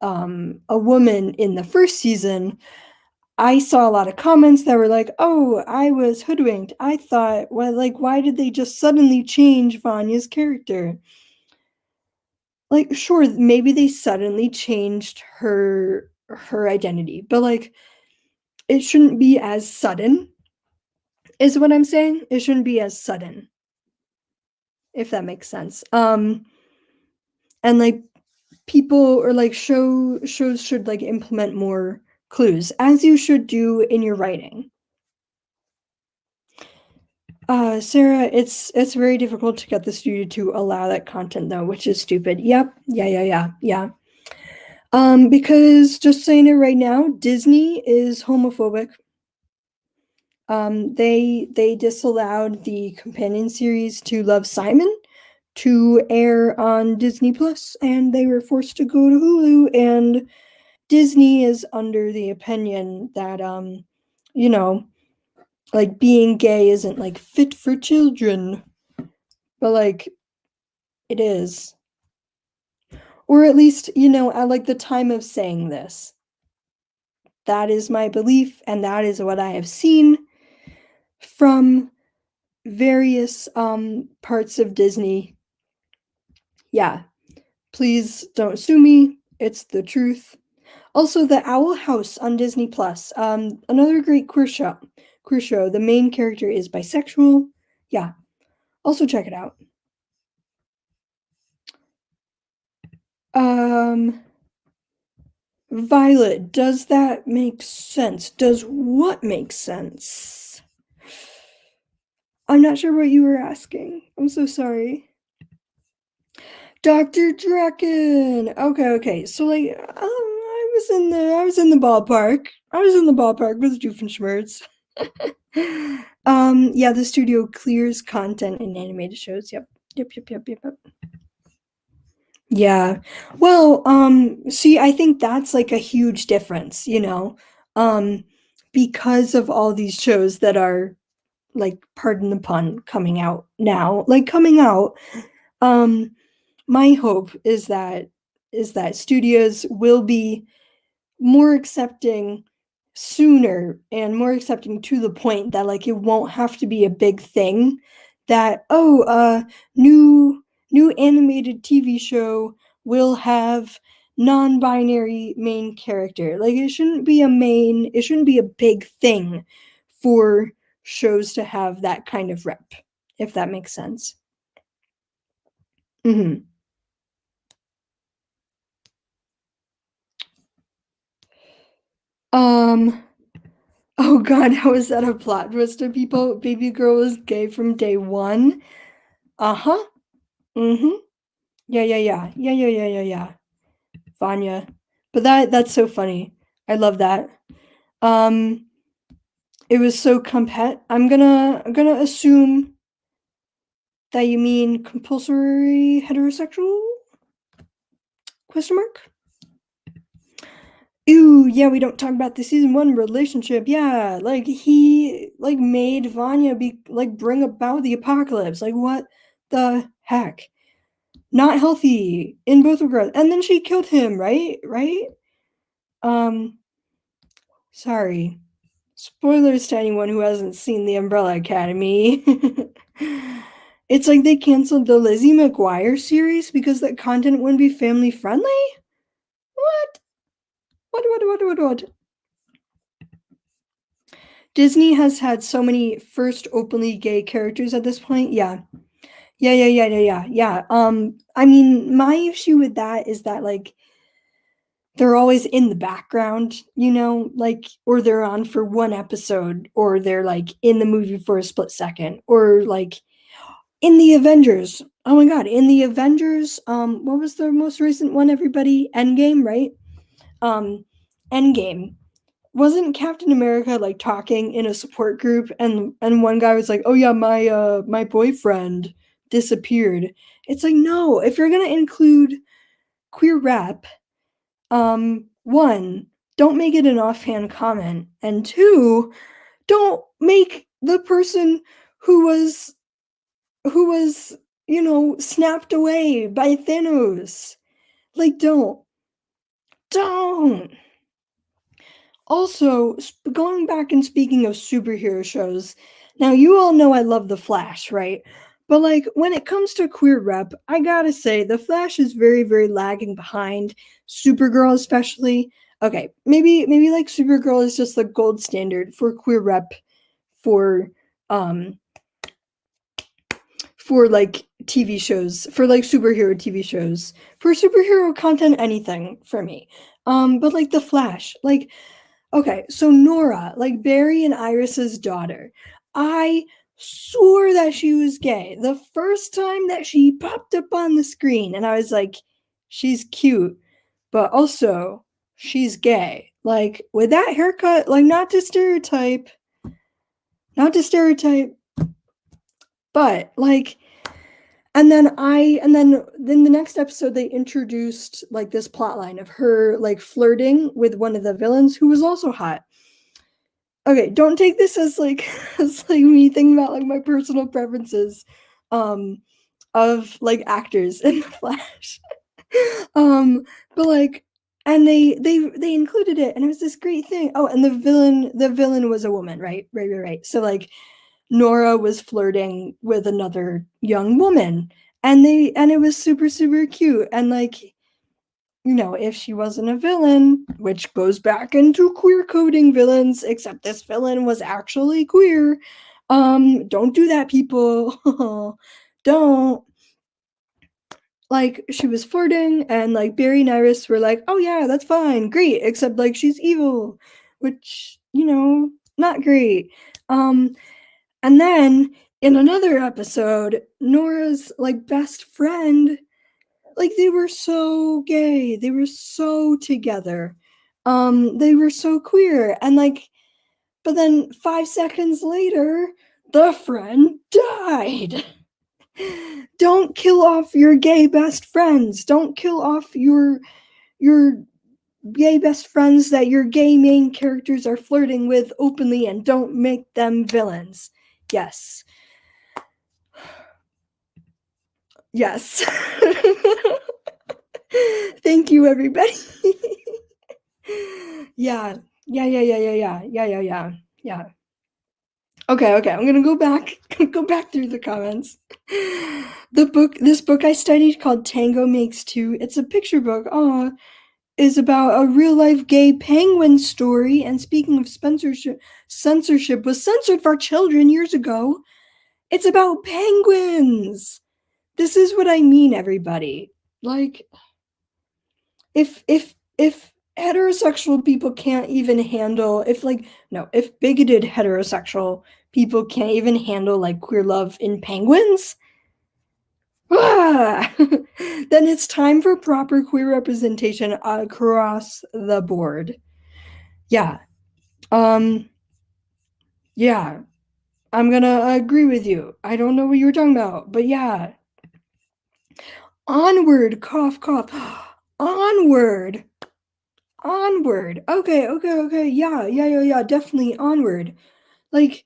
a woman in the first season, I saw a lot of comments that were like, "Oh, I was hoodwinked. I thought, well, like, why did they just suddenly change Vanya's character?" Like, sure, maybe they suddenly changed her identity, but like, it shouldn't be as sudden, is what I'm saying. It shouldn't be as sudden, if that makes sense. And like, people or like shows should like implement more clues, as you should do in your writing. Sarah, it's very difficult to get the studio to allow that content though, which is stupid. Yep. Yeah, yeah, yeah, yeah. Because just saying it right now, Disney is homophobic. They disallowed the companion series to Love, Simon to air on Disney Plus, and they were forced to go to Hulu, and Disney is under the opinion that you know, like, being gay isn't like fit for children, but like, it is. Or at least, at like the time of saying this. That is my belief, and that is what I have seen from various parts of Disney. Yeah, please don't sue me. It's the truth. Also, The Owl House on Disney Plus. Another great queer show. Queer show. The main character is bisexual. Yeah. Also check it out. Um Violet, does that make sense? Does what make sense? I'm not sure what you were asking. I'm so sorry. Dr. Draken. Okay, okay. So like, I was in the ballpark. I was in the ballpark with Doofenshmirtz. Yeah, the studio clears content in animated shows. Yep. Yep, yep, yep, yep, yep. Yeah. Well, see, I think that's like a huge difference, Um, because of all these shows that are, like, pardon the pun, coming out now. Like, coming out, um, my hope is that studios will be more accepting sooner, and more accepting to the point that like, it won't have to be a big thing, that, oh, new animated TV show will have non-binary main character. Like, it shouldn't be a big thing for shows to have that kind of rep, if that makes sense. Hmm. um Oh God, how is that a plot twist to people? Baby girl was gay from day one. Uh-huh. Mm-hmm. Yeah, yeah, yeah. Yeah, yeah, yeah, yeah, yeah. Vanya. But that's so funny. I love that. Um, it was so compet. I'm gonna assume that you mean compulsory heterosexual? Question mark? Ooh, yeah, we don't talk about the season one relationship. Yeah, like he like made Vanya be like bring about the apocalypse. Like what the heck? Not healthy in both regards. And then she killed him, right? Right? Um, sorry. Spoilers to anyone who hasn't seen the Umbrella Academy. It's like they canceled the Lizzie McGuire series because that content wouldn't be family friendly? What? What? Disney has had so many first openly gay characters at this point. Yeah. Yeah. I mean, my issue with that is that like they're always in the background, you know, like or they're on for one episode or they're like in the movie for a split second or like in the Avengers. Oh my god, in the Avengers, what was the most recent one everybody? Endgame, right? Um Endgame. Wasn't Captain America like talking in a support group and one guy was like, "Oh yeah, my boyfriend disappeared." It's like, "No, if you're going to include queer rep, one, don't make it an offhand comment, and two, don't make the person who was who was, you know, snapped away by Thanos. Like don't. Also, going back and speaking of superhero shows, now you all know I love The Flash, right? But like when it comes to queer rep, I gotta say The Flash is very, very lagging behind. Supergirl, especially. Okay, maybe like Supergirl is just the gold standard for queer rep for um for like TV shows, for like superhero TV shows, for superhero content, anything for me. But like The Flash, like okay, so Nora, like Barry and Iris's daughter, I swore that she was gay the first time that she popped up on the screen, and I was like, she's cute, but also she's gay. Like with that haircut, like not to stereotype, but like and then the next episode they introduced like this plot line of her like flirting with one of the villains who was also hot. Okay, don't take this as like as like me thinking about like my personal preferences um of like actors in the Flash. um but like and they included it and it was this great thing. Oh, and the villain was a woman, right? Right. So like Nora was flirting with another young woman and it was super super cute and like you know, if she wasn't a villain, which goes back into queer coding villains, except this villain was actually queer. Don't do that, people. Don't. Like, she was flirting, and like Barry and Iris were like, oh yeah, that's fine, great, except like she's evil, which, you know, not great. Um, and then in another episode, Nora's like best friend like they were so gay, they were so together, they were so queer and like but then 5 seconds later the friend died. Don't kill off your gay best friends, don't kill off your gay best friends that your gay main characters are flirting with openly and don't make them villains. Yes. Thank you, everybody. Yeah. Yeah. Okay. I'm gonna go back, go back through the comments. This book I studied called Tango Makes Two. It's a picture book. Oh, is about a real life gay penguin story. And speaking of censorship was censored for children years ago. It's about penguins. This is what I mean, everybody. Like, if heterosexual people can't even handle if bigoted heterosexual people can't even handle like queer love in penguins, ah, then it's time for proper queer representation across the board. Yeah. Um yeah, I'm gonna agree with you. I don't know what you were talking about, but yeah. Onward, cough, cough. Onward. Onward. Okay, okay, okay. Yeah, yeah, yeah, yeah. Definitely onward. Like,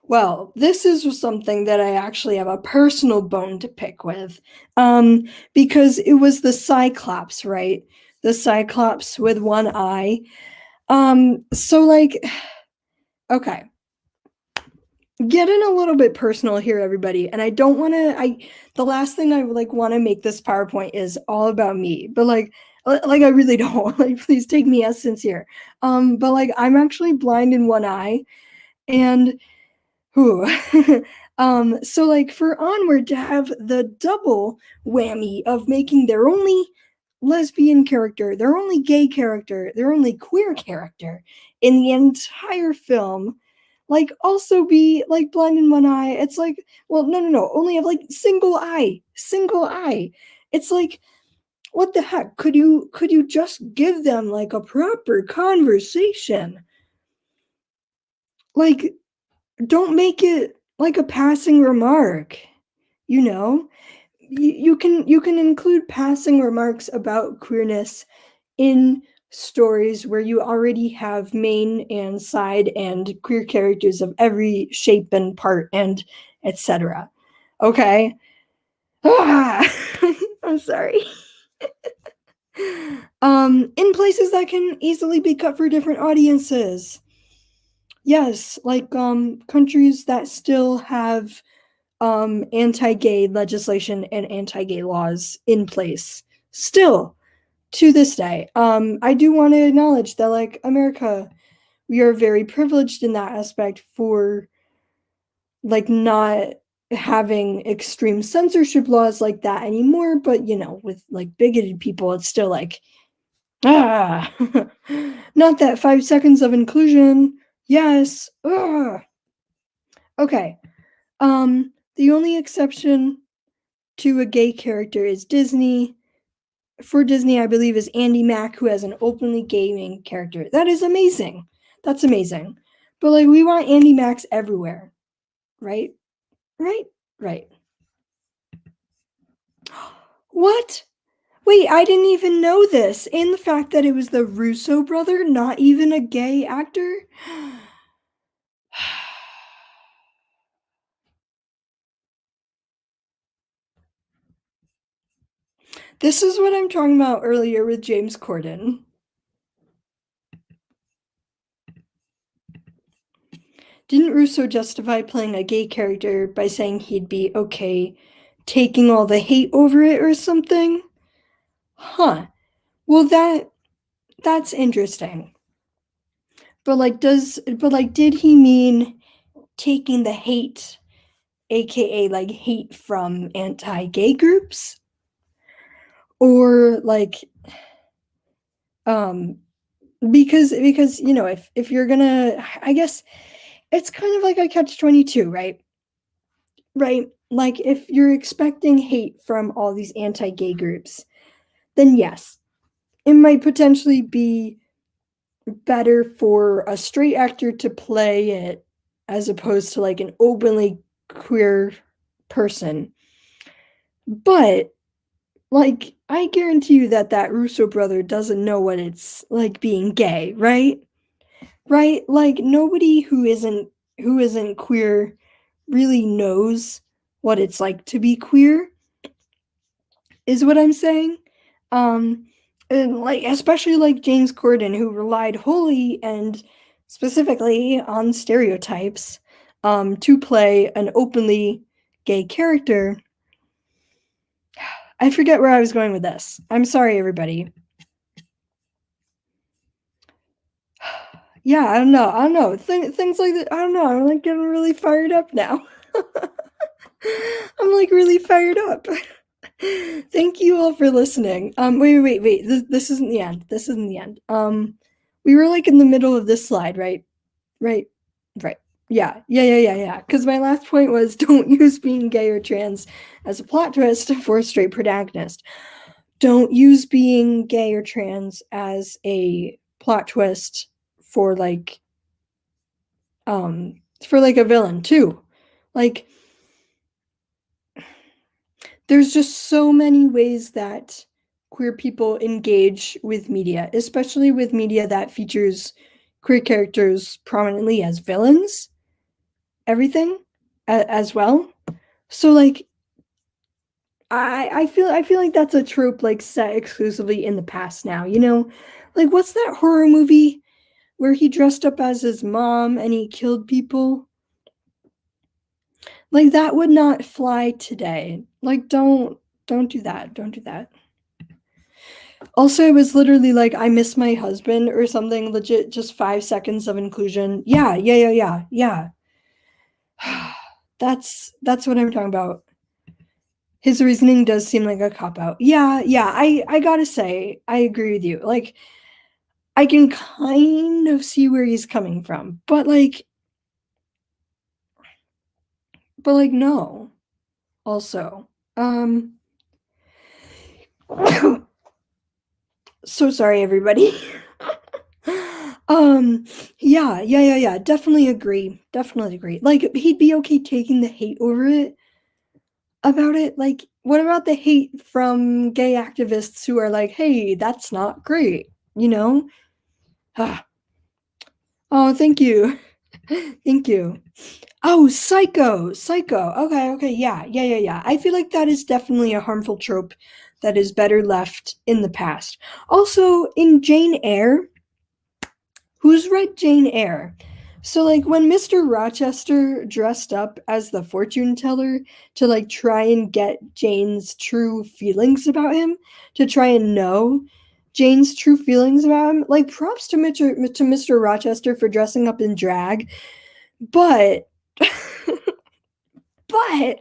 well, this is something that I actually have a personal bone to pick with. Because it was the Cyclops, right? The Cyclops with one eye. So like, okay. Getting a little bit personal here, everybody, and I don't want to. The last thing I like want to make this PowerPoint is all about me, but like I really don't. Like, please take me as sincere. But like I'm actually blind in one eye, and who, so like for Onward to have the double whammy of making their only lesbian character, their only gay character, their only queer character in the entire film like also be like blind in one eye. It's like, well, no, only have like single eye. It's like, what the heck? Could you just give them like a proper conversation? Like, don't make it like a passing remark, you know? You can include passing remarks about queerness in stories where you already have main and side and queer characters of every shape and part and etc. Okay? Ah, I'm sorry. In places that can easily be cut for different audiences. Yes, like countries that still have anti-gay legislation and anti-gay laws in place still to this day. I do want to acknowledge that like America, we are very privileged in that aspect for like not having extreme censorship laws like that anymore, but you know, with like bigoted people it's still like ah not that 5 seconds of inclusion. Yes. Okay. The only exception to a gay character is Disney. For Disney, I believe, is Andy Mack, who has an openly gay main character. That is amazing. That's amazing. But like, we want Andy Macks everywhere, right? Right? Right. What? Wait, I didn't even know this. And the fact that it was the Russo brother, not even a gay actor. This is what I'm talking about earlier with James Corden. Didn't Russo justify playing a gay character by saying he'd be okay taking all the hate over it or something? Huh. Well, that's interesting. But did he mean taking the hate, aka like hate from anti-gay groups? Or like um because you know, if you're gonna, I guess it's kind of like a catch-22, right? Right? Like if you're expecting hate from all these anti-gay groups, then yes, it might potentially be better for a straight actor to play it as opposed to like an openly queer person. But like I guarantee you that that Russo brother doesn't know what it's like being gay, right? Right? Like nobody who isn't queer really knows what it's like to be queer, is what I'm saying. Um, and like especially like James Corden, who relied wholly and specifically on stereotypes, to play an openly gay character. I forget where I was going with this. I'm sorry, everybody. Yeah, I don't know. I don't know. Things like that. I don't know. I'm like getting really fired up now. I'm like really fired up. Thank you all for listening. Wait. This isn't the end. This isn't the end. We were like in the middle of this slide, right? Right. Right. Yeah. Because my last point was don't use being gay or trans as a plot twist for a straight protagonist. Don't use being gay or trans as a plot twist for like a villain too. Like there's just so many ways that queer people engage with media, especially with media that features queer characters prominently as villains, everything as well. So like I feel like that's a trope like set exclusively in the past now, you know? Like what's that horror movie where he dressed up as his mom and he killed people? Like that would not fly today. Like don't do that. Don't do that. Also, it was literally like I miss my husband or something legit just 5 seconds of inclusion. Yeah. That's what I'm talking about. His reasoning does seem like a cop out. Yeah, I got to say I agree with you. Like I can kind of see where he's coming from, but no. Also, um so sorry everybody. um yeah, definitely agree, like he'd be okay taking the hate over it about it. Like what about the hate from gay activists who are like, hey, that's not great, you know? Ah, oh thank you. Thank you. Oh, psycho. Okay, yeah. I feel like that is definitely a harmful trope that is better left in the past. Also in Jane Eyre, who's read Jane Eyre? So like when Mr. Rochester dressed up as the fortune teller to like try and get Jane's true feelings about him, to try and know Jane's true feelings about him, like props to Mr. Rochester for dressing up in drag, but but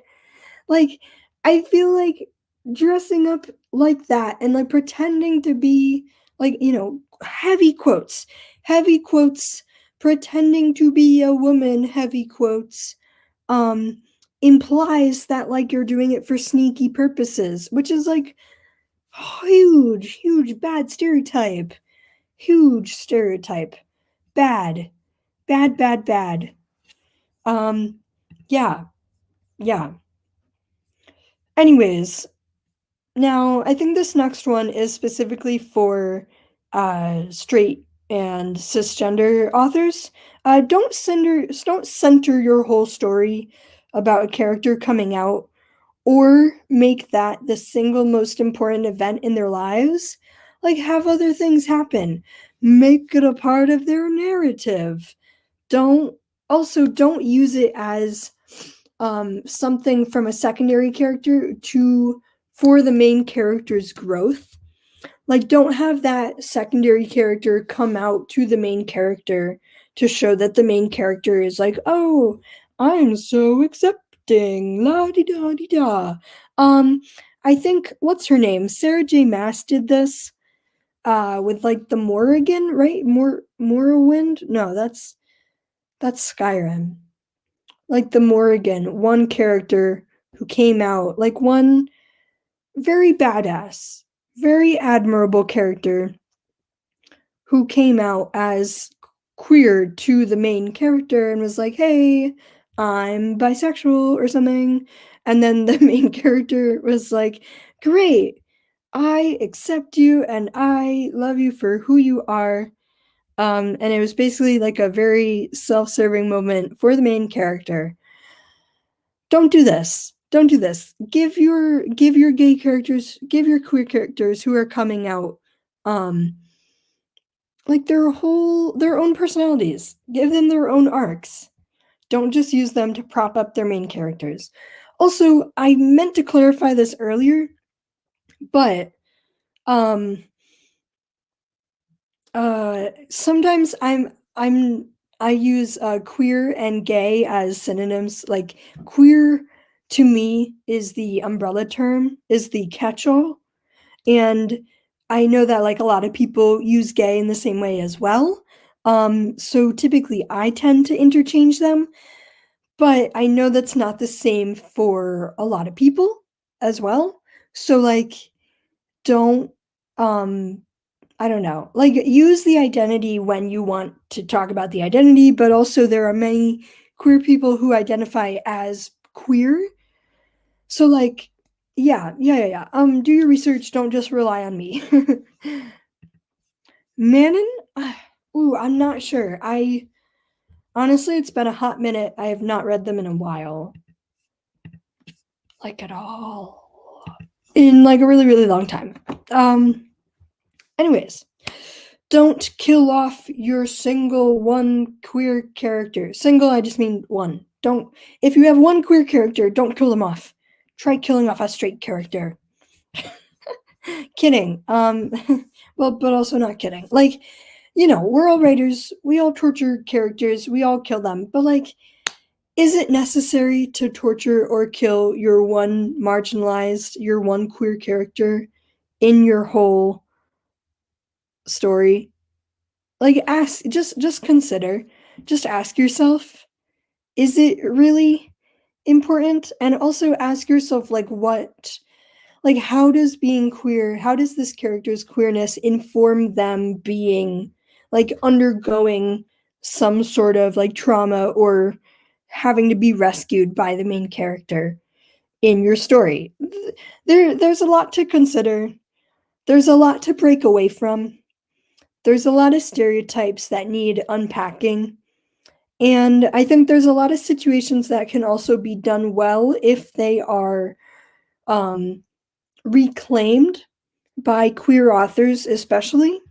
like I feel like dressing up like that and like pretending to be like, you know, heavy quotes, pretending to be a woman, heavy quotes, um, implies that like you're doing it for sneaky purposes, which is like huge, bad stereotype. Huge stereotype. Bad, bad. Um, yeah, yeah. Anyways, now, I think this next one is specifically for straight and cisgender authors. Don't center your whole story about a character coming out or make that the single most important event in their lives. Like have other things happen. Make it a part of their narrative. Don't use it as something from a secondary character to for the main character's growth. Like don't have that secondary character come out to the main character to show that the main character is like, oh, I'm so accepting, la di da di da. um I think what's her name, Sarah J Maas did this with like the Morrigan, right? Morrowind, no, that's Skyrim. Like the Morrigan, one character who came out, like one very badass, very admirable character who came out as queer to the main character and was like, hey, I'm bisexual or something. And then the main character was like, great, I accept you and I love you for who you are. And it was basically like a very self-serving moment for the main character. Don't do this. Don't do this. Give your gay characters, give your queer characters who are coming out um like their own personalities. Give them their own arcs. Don't just use them to prop up their main characters. Also, I meant to clarify this earlier, but um sometimes I use queer and gay as synonyms. Like queer to me, is the umbrella term, is the catch-all. And I know that, like, a lot of people use gay in the same way as well. So typically I tend to interchange them, but I know that's not the same for a lot of people as well. So, like, don't, um, I don't know, like, use the identity when you want to talk about the identity, but also there are many queer people who identify as queer. So, like, yeah. Do your research, don't just rely on me. Manon? Ooh, I'm not sure. Honestly, it's been a hot minute. I have not read them in a while. Like, at all. In, like, a really, really long time. Anyways. Don't kill off your single one queer character. Single, I just mean one. Don't, if you have one queer character, don't kill them off. Try killing off a straight character. Kidding. Well, but also not kidding. Like, we're all writers. We all torture characters. We all kill them. But, like, is it necessary to torture or kill your one marginalized, your one queer character in your whole story? Like, just consider, just ask yourself, is it really important? And also ask yourself, like, how does being queer, how does this character's queerness inform them being, like, undergoing some sort of, like, trauma or having to be rescued by the main character in your story? There's a lot to consider. There's a lot to break away from. There's a lot of stereotypes that need unpacking. And I think there's a lot of situations that can also be done well if they are reclaimed by queer authors, especially.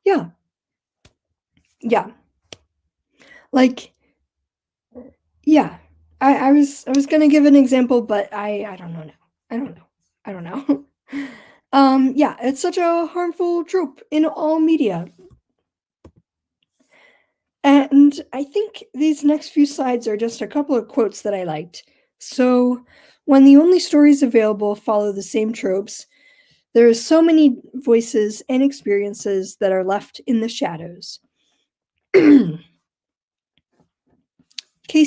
Yeah. Yeah. Like, yeah. I was gonna give an example, but I don't know now. I don't know. I don't know. Yeah, it's such a harmful trope in all media. And I think these next few slides are just a couple of quotes that I liked. So, when the only stories available follow the same tropes, there are so many voices and experiences that are left in the shadows. Case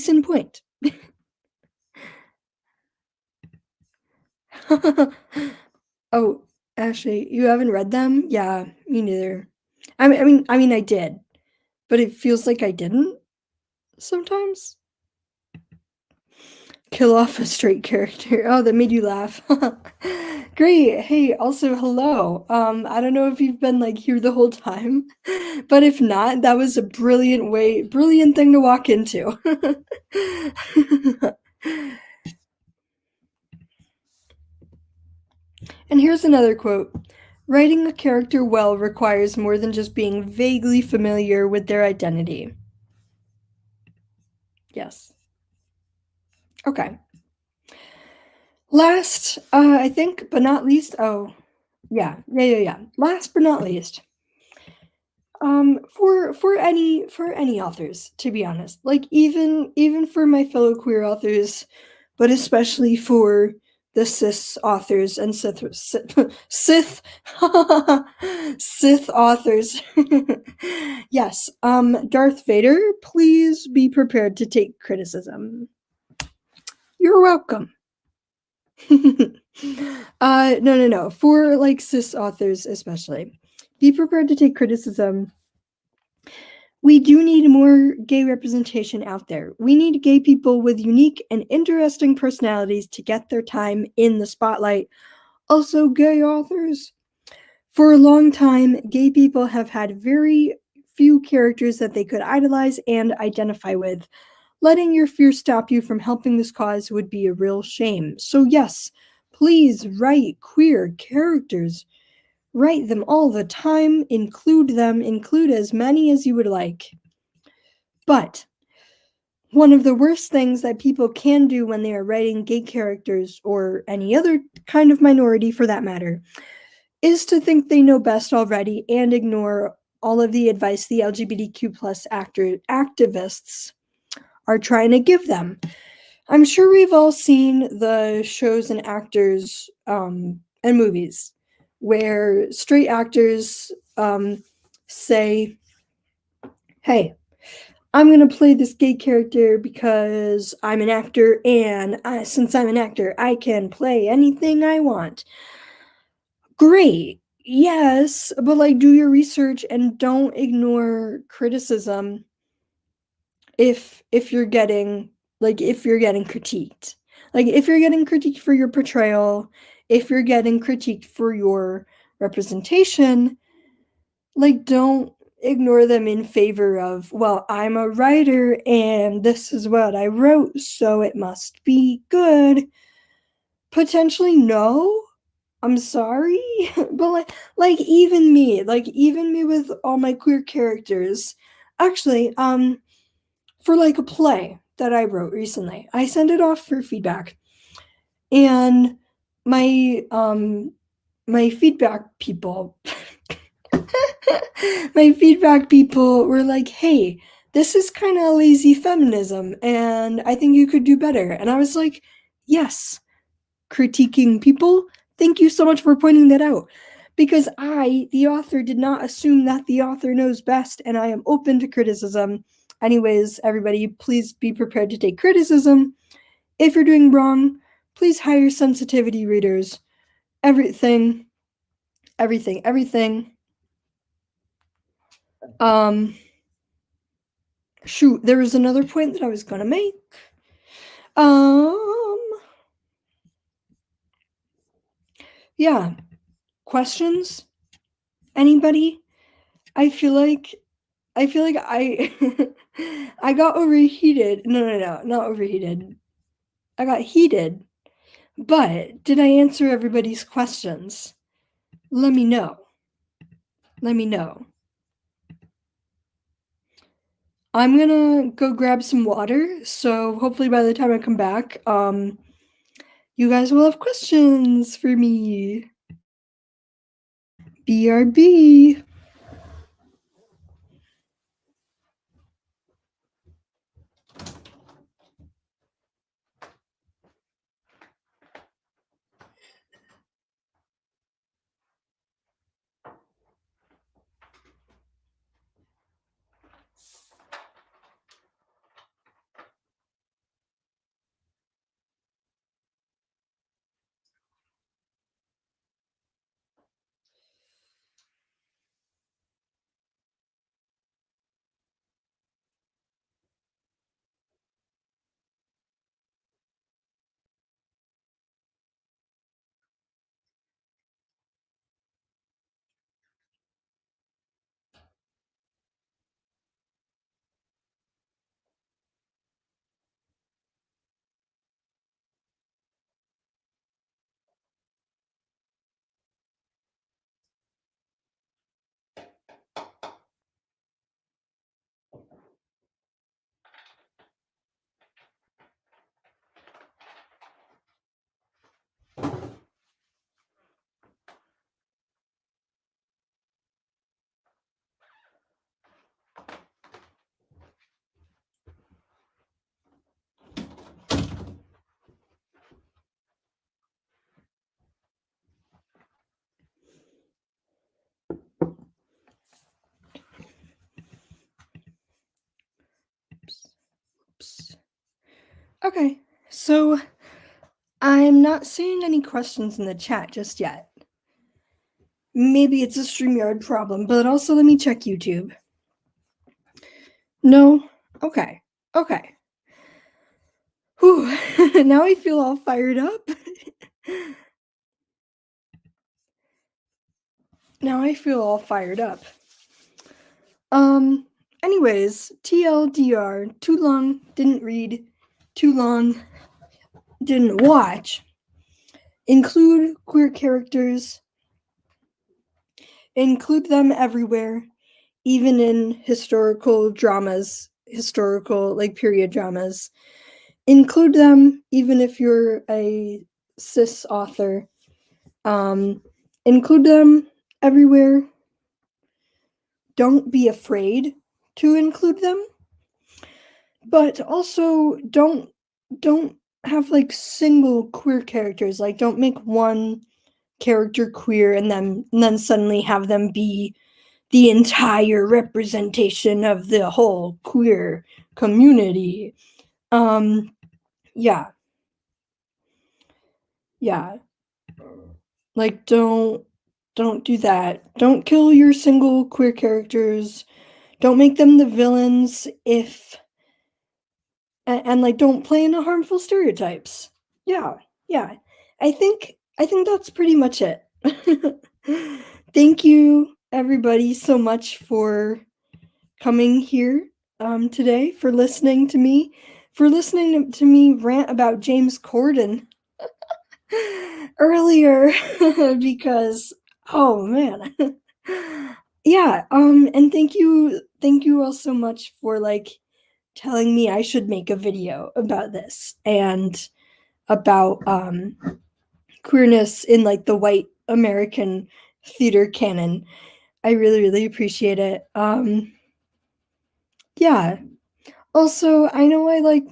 in point. Oh, Ashley, you haven't read them? Yeah, me neither. I mean, I did, but it feels like I didn't sometimes. Kill off a straight character. Oh, that made you laugh. Great. Hey, also hello. I don't know if you've been, like, here the whole time, but if not, that was a brilliant thing to walk into. And here's another quote. Writing a character well requires more than just being vaguely familiar with their identity. Yes. Okay. Last, I think, but not least. Oh, yeah. Last but not least, for any authors, to be honest, like, even for my fellow queer authors, but especially for the cis authors and Sith Sith authors. Yes, Darth Vader, please be prepared to take criticism. You're welcome. No. For, like, cis authors especially, be prepared to take criticism. We do need more gay representation out there. We need gay people with unique and interesting personalities to get their time in the spotlight. Also, gay authors. For a long time, gay people have had very few characters that they could idolize and identify with. Letting your fear stop you from helping this cause would be a real shame. So yes, please write queer characters. Write them all the time. Include them. Include as many as you would like. But one of the worst things that people can do when they are writing gay characters, or any other kind of minority for that matter, is to think they know best already and ignore all of the advice the LGBTQ plus activists are trying to give them. I'm sure we've all seen the shows and actors and movies where straight actors say, "Hey, I'm gonna play this gay character because I'm an actor, and since I'm an actor, I can play anything I want." Great, yes, but like, do your research and don't ignore criticism if you're getting if you're getting critiqued. Like if you're getting critiqued for your portrayal, if you're getting critiqued for your representation, like don't ignore them in favor of, well, I'm a writer and this is what I wrote, so it must be good. Potentially no. I'm sorry, but even me with all my queer characters. Actually, for like a play that I wrote recently. I sent it off for feedback, and my my feedback people my feedback people were like, "Hey, this is kind of lazy feminism and I think you could do better." And I was like, "Yes, critiquing people, thank you so much for pointing that out." Because I, the author, did not assume that the author knows best, and I am open to criticism. Anyways, everybody, please be prepared to take criticism. If you're doing wrong, please hire sensitivity readers. Everything, everything. Um, Shoot, there was another point that I was gonna make. Um, yeah, questions? Anybody? I feel like I I got overheated. No, not overheated. I got heated. But did I answer everybody's questions? Let me know. Let me know. I'm gonna go grab some water, so hopefully by the time I come back, you guys will have questions for me. BRB. Okay, so I'm not seeing any questions in the chat just yet. Maybe it's a StreamYard problem, but also let me check YouTube. No? Okay. Okay. Whew. Now I feel all fired up. Now I feel all fired up. Anyways, TLDR, too long, didn't read, too long, didn't watch. Include queer characters, include them everywhere, even in historical dramas, historical, like period dramas. Include them even if you're a cis author. Include them everywhere. Don't be afraid to include them, but also don't don't have, like, single queer characters, like, don't make one character queer and then suddenly have them be the entire representation of the whole queer community. Um, yeah, yeah, like, don't do that. Don't kill your single queer characters. Don't make them the villains if and, like, don't play into harmful stereotypes. Yeah, yeah. I think that's pretty much it. Thank you, everybody, so much for coming here, today, for listening to me rant about James Corden earlier, because, oh, man. Yeah, and thank you all so much for, like, telling me I should make a video about this and about queerness in like the white American theater canon. I really, really appreciate it. Yeah. Also, I know I like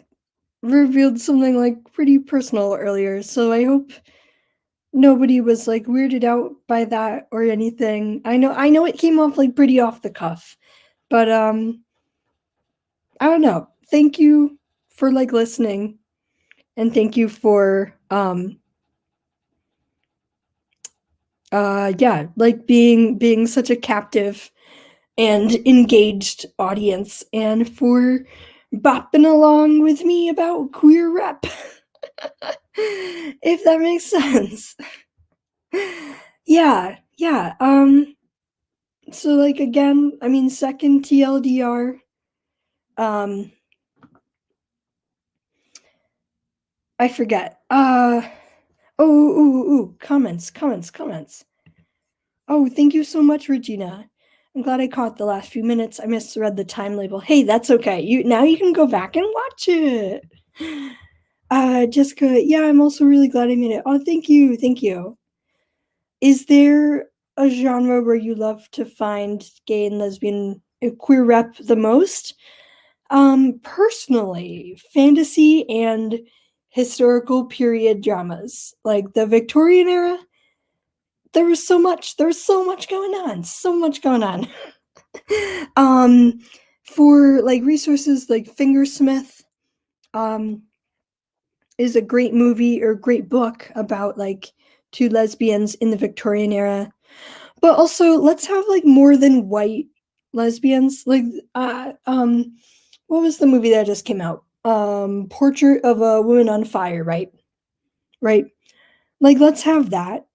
revealed something like pretty personal earlier, so I hope nobody was like weirded out by that or anything. I know it came off like pretty off the cuff, but I don't know. Thank you for like listening and thank you for yeah, like being such a captive and engaged audience and for bopping along with me about queer rep. If that makes sense. Yeah, yeah. So like again, I mean second TLDR. Um I forget. Oh, comments. Oh, thank you so much, Regina. I'm glad I caught the last few minutes. I misread the time label. Hey, that's okay. You can go back and watch it. Jessica, yeah, I'm also really glad I made it. Oh, thank you. Is there a genre where you love to find gay and lesbian queer rep the most? Personally, fantasy and historical period dramas, like the Victorian era. There was so much going on, so much going on. um, for like resources like Fingersmith, um, is a great movie or great book about like two lesbians in the Victorian era. But also, let's have like more than white lesbians. Like, what was the movie that just came out? Portrait of a Woman on Fire, right? Right. Like, let's have that.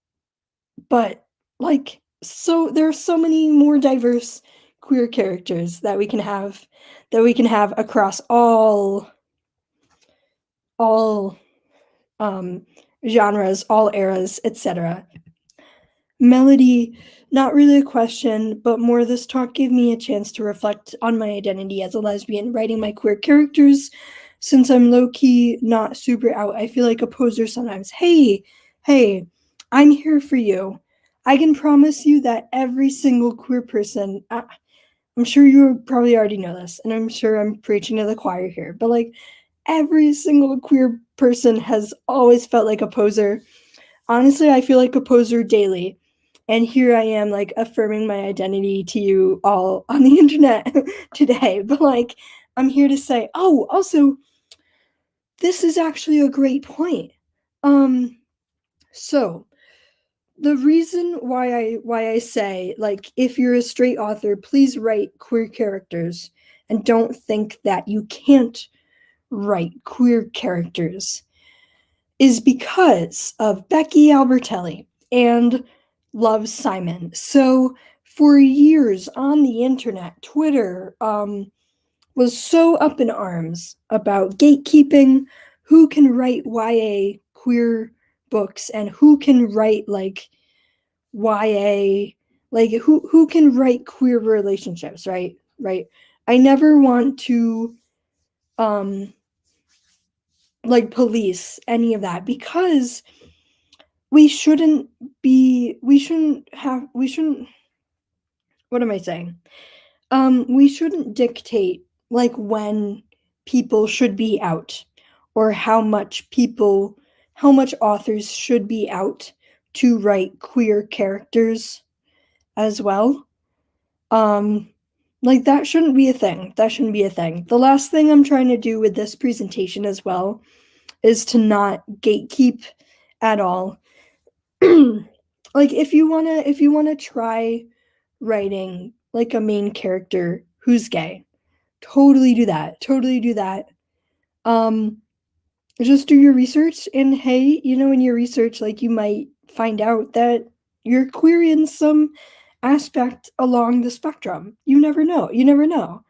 But like, so there are so many more diverse queer characters that we can have across all um genres, all eras, etc. Melody, not really a question, but more this talk gave me a chance to reflect on my identity as a lesbian, writing my queer characters. Since I'm low key not super out, I feel like a poser sometimes. Hey, I'm here for you. I can promise you that every single queer person, I'm sure you probably already know this, and I'm sure I'm preaching to the choir here, but like every single queer person has always felt like a poser. Honestly, I feel like a poser daily. And here I am, like, affirming my identity to you all on the internet today. But, like, I'm here to say, oh, also, this is actually a great point. Um, so the reason why I say, like, if you're a straight author, please write queer characters and don't think that you can't write queer characters is because of Becky Albertelli and Love Simon. So for years on the internet, Twitter was so up in arms about gatekeeping, who can write YA queer books and who can write like YA, like who can write queer relationships, right? Right. I never want to um like police any of that because we shouldn't what am I saying? We shouldn't dictate like when people should be out or how much authors should be out to write queer characters as well. Um, like that shouldn't be a thing. That shouldn't be a thing. The last thing I'm trying to do with this presentation as well is to not gatekeep at all. Like if you wanna try writing like a main character who's gay, totally do that. Totally do that. Um, just do your research and hey, in your research, like you might find out that you're queer in some aspect along the spectrum. You never know. You never know.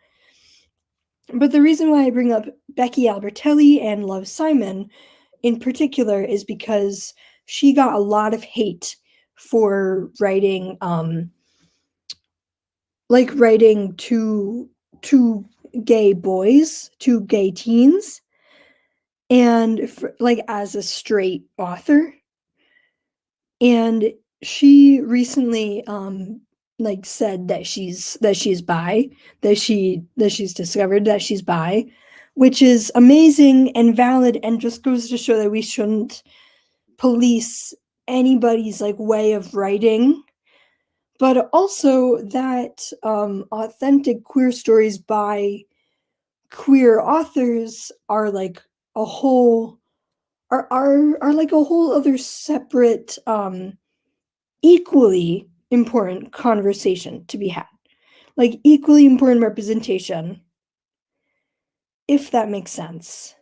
But the reason why I bring up Becky Albertelli and Love Simon in particular is because she got a lot of hate for writing writing to gay boys, to gay teens, and like as a straight author. And she recently like said that she's bi, that she's discovered that she's bi, which is amazing and valid and just goes to show that we shouldn't police anybody's like way of writing, but also that authentic queer stories by queer authors are like a whole are like a whole other separate equally important conversation to be had, like equally important representation, if that makes sense.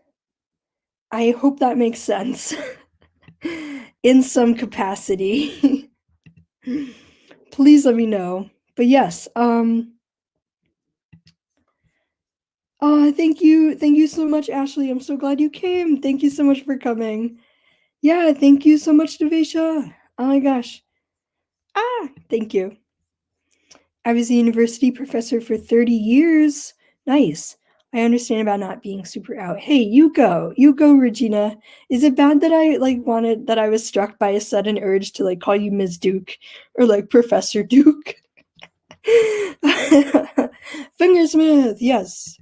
I hope that makes sense in some capacity. Please let me know. But yes, thank you so much, Ashley. I'm so glad you came. Thank you so much for coming. Yeah, thank you so much, Devesha. Oh my gosh. Thank you. I was a university professor for 30 years. Nice. I understand about not being super out. Hey, you go, Regina. Is it bad that I like wanted that I was struck by a sudden urge to like call you Ms. Duke or like Professor Duke? Fingersmith, yes.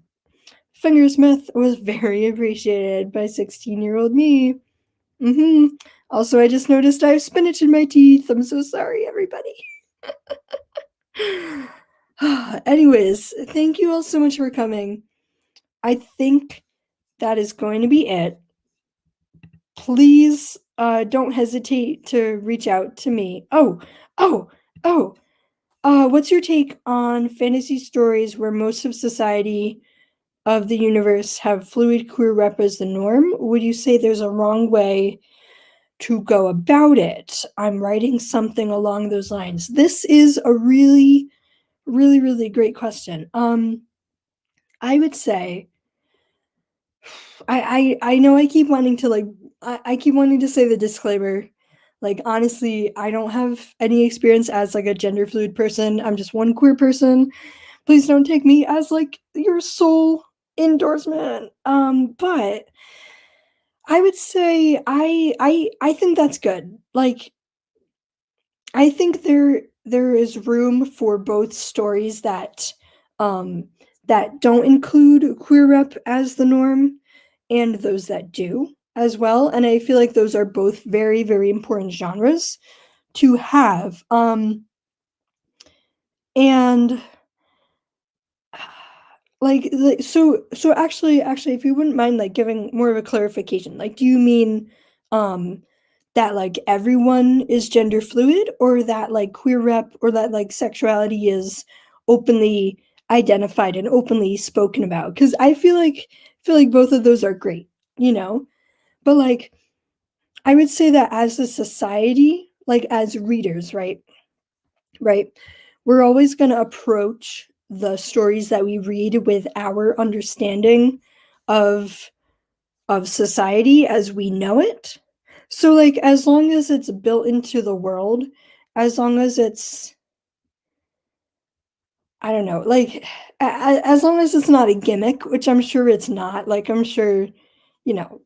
Fingersmith was very appreciated by 16-year-old me. Also, I just noticed I have spinach in my teeth. I'm so sorry, everybody. Anyways, thank you all so much for coming. I think that is going to be it. Please don't hesitate to reach out to me. Oh, oh. What's your take on fantasy stories where most of society of the universe have fluid queer rep as the norm? Would you say there's a wrong way to go about it? I'm writing something along those lines. This is a really, really, really great question. I would say I know I keep wanting to like I keep wanting to say the disclaimer. Like honestly, I don't have any experience as like a gender fluid person. I'm just one queer person. Please don't take me as like your sole endorsement. But I would say I think that's good. Like I think there is room for both stories um that don't include queer rep as the norm and those that do as well. And I feel like those are both very, very important genres to have. And so actually if you wouldn't mind like giving more of a clarification, like do you mean um that like everyone is gender fluid or that like queer rep or that like sexuality is openly identified and openly spoken about? Because I feel like both of those are great, you know? But like I would say that as a society, like as readers, right? Right? We're always going to approach the stories that we read with our understanding of society as we know it. So like as long as it's built into the world, as long as it's I don't know, like as long as it's not a gimmick, which I'm sure it's not. Like I'm sure, you know,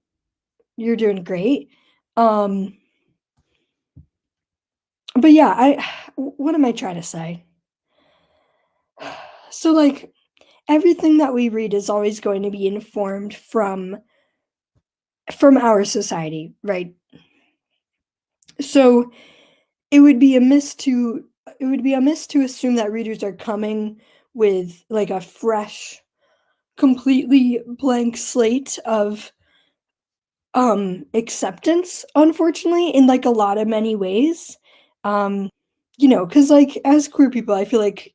you're doing great. Um but yeah, I what am I trying to say? So like everything that we read is always going to be informed from from our society, right? So it would be amiss to assume that readers are coming with like a fresh, completely blank slate of acceptance, unfortunately, in like a lot of many ways. Um, because like as queer people, I feel like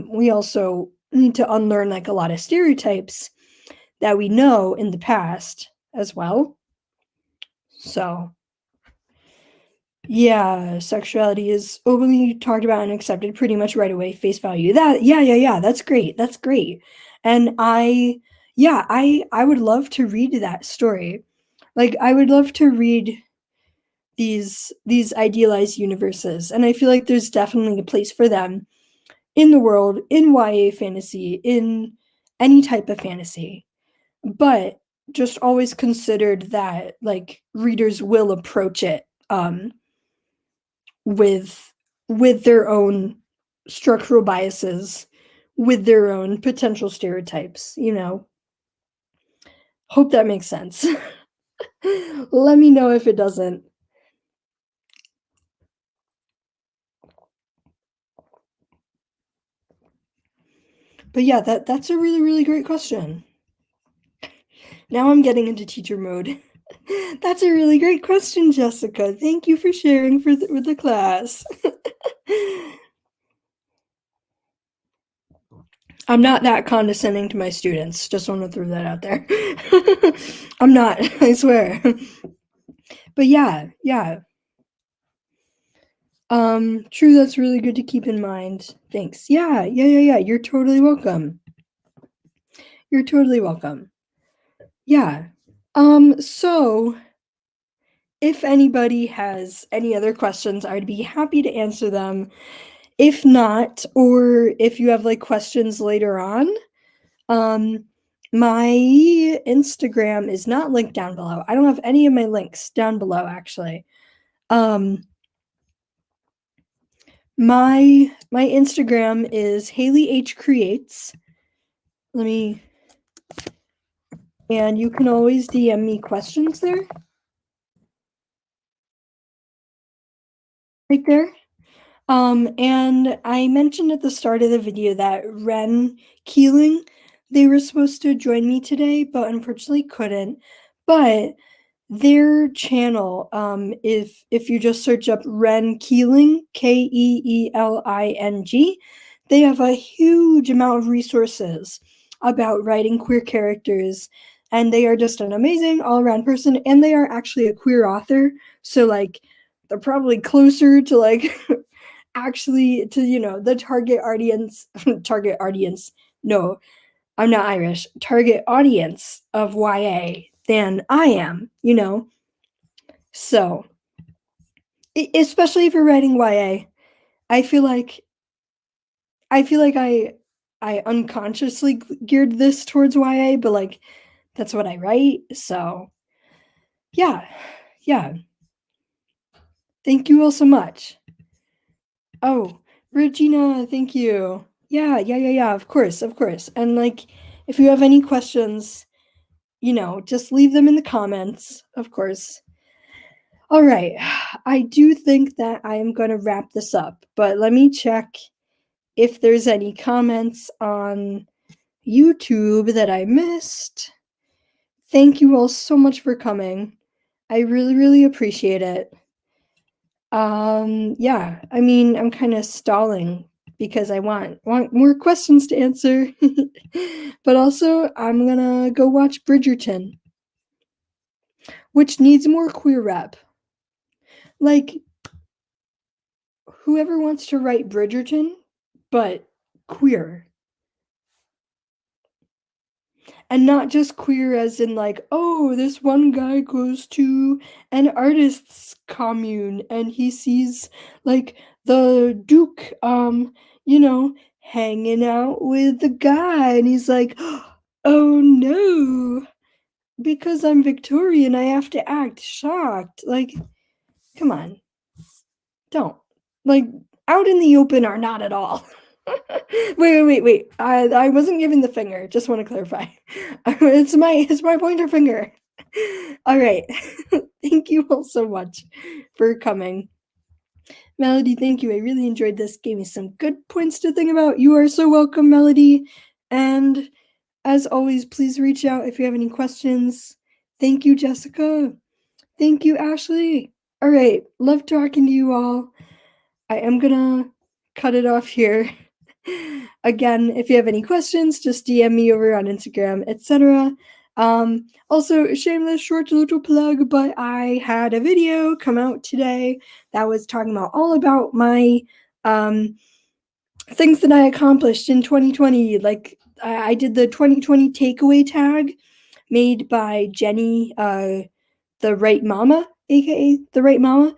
we also need to unlearn like a lot of stereotypes that we know in the past as well. So yeah, sexuality is openly talked about and accepted pretty much right away, face value. That yeah, that's great. That's great. And I would love to read that story. Like I would love to read these idealized universes, and I feel like there's definitely a place for them in the world, in YA fantasy, in any type of fantasy. But just always considered that like readers will approach it with their own structural biases, with their own potential stereotypes, you know. Hope that makes sense. Let me know if it doesn't. But yeah, that's a really, really great question. Now I'm getting into teacher mode. That's a really great question, Jessica. Thank you for sharing with the class. I'm not that condescending to my students. Just want to throw that out there. I'm not, I swear. But yeah. True, that's really good to keep in mind. Thanks. Yeah. You're totally welcome. You're totally welcome. Yeah. So if anybody has any other questions, I'd be happy to answer them. If not, or if you have like questions later on, um, my Instagram is not linked down below. I don't have any of my links down below actually. Um, my Instagram is Haley H Creates. Let me, and you can always DM me questions there. Right there. And I mentioned at the start of the video that Ren Keeling, they were supposed to join me today, but unfortunately couldn't. But their channel, if you just search up Ren Keeling, Keeling, they have a huge amount of resources about writing queer characters, and they are just an amazing all-around person, and they are actually a queer author, so like they're probably closer to like actually to the target audience, no, I'm not Irish, target audience of YA than I am, so especially if you're writing YA, I feel like I unconsciously geared this towards YA, but like that's what I write, so yeah, thank you all so much. Oh, Regina, thank you. Yeah, of course. And like, if you have any questions, just leave them in the comments, of course. All right, I do think that I am going to wrap this up, but let me check if there's any comments on YouTube that I missed. Thank you all so much for coming. I really, really appreciate it. Yeah, I mean, I'm kind of stalling because I want more questions to answer. But also, I'm gonna go watch Bridgerton, which needs more queer rep. Like, whoever wants to write Bridgerton, but queer. And not just queer as in like, oh, this one guy goes to an artist's commune and he sees like the Duke hanging out with the guy and he's like, oh no, because I'm Victorian I have to act shocked. Like, come on, don't. Like, out in the open are not at all. Wait. I wasn't giving the finger. Just want to clarify. It's my pointer finger. All right. Thank you all so much for coming. Melody, thank you. I really enjoyed this. Gave me some good points to think about. You are so welcome, Melody. And as always, please reach out if you have any questions. Thank you, Jessica. Thank you, Ashley. All right. Love talking to you all. I am gonna cut it off here. Again, if you have any questions, just DM me over on Instagram, etc. Also, shameless short little plug, but I had a video come out today that was talking about all about my things that I accomplished in 2020. Like I did the 2020 takeaway tag made by Jenny, the Right Mama, aka the Right Mama.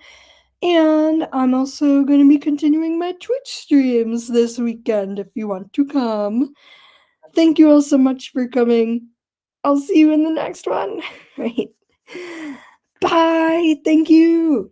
And I'm also going to be continuing my Twitch streams this weekend if you want to come. Thank you all so much for coming. I'll see you in the next one. Right. Bye. Thank you.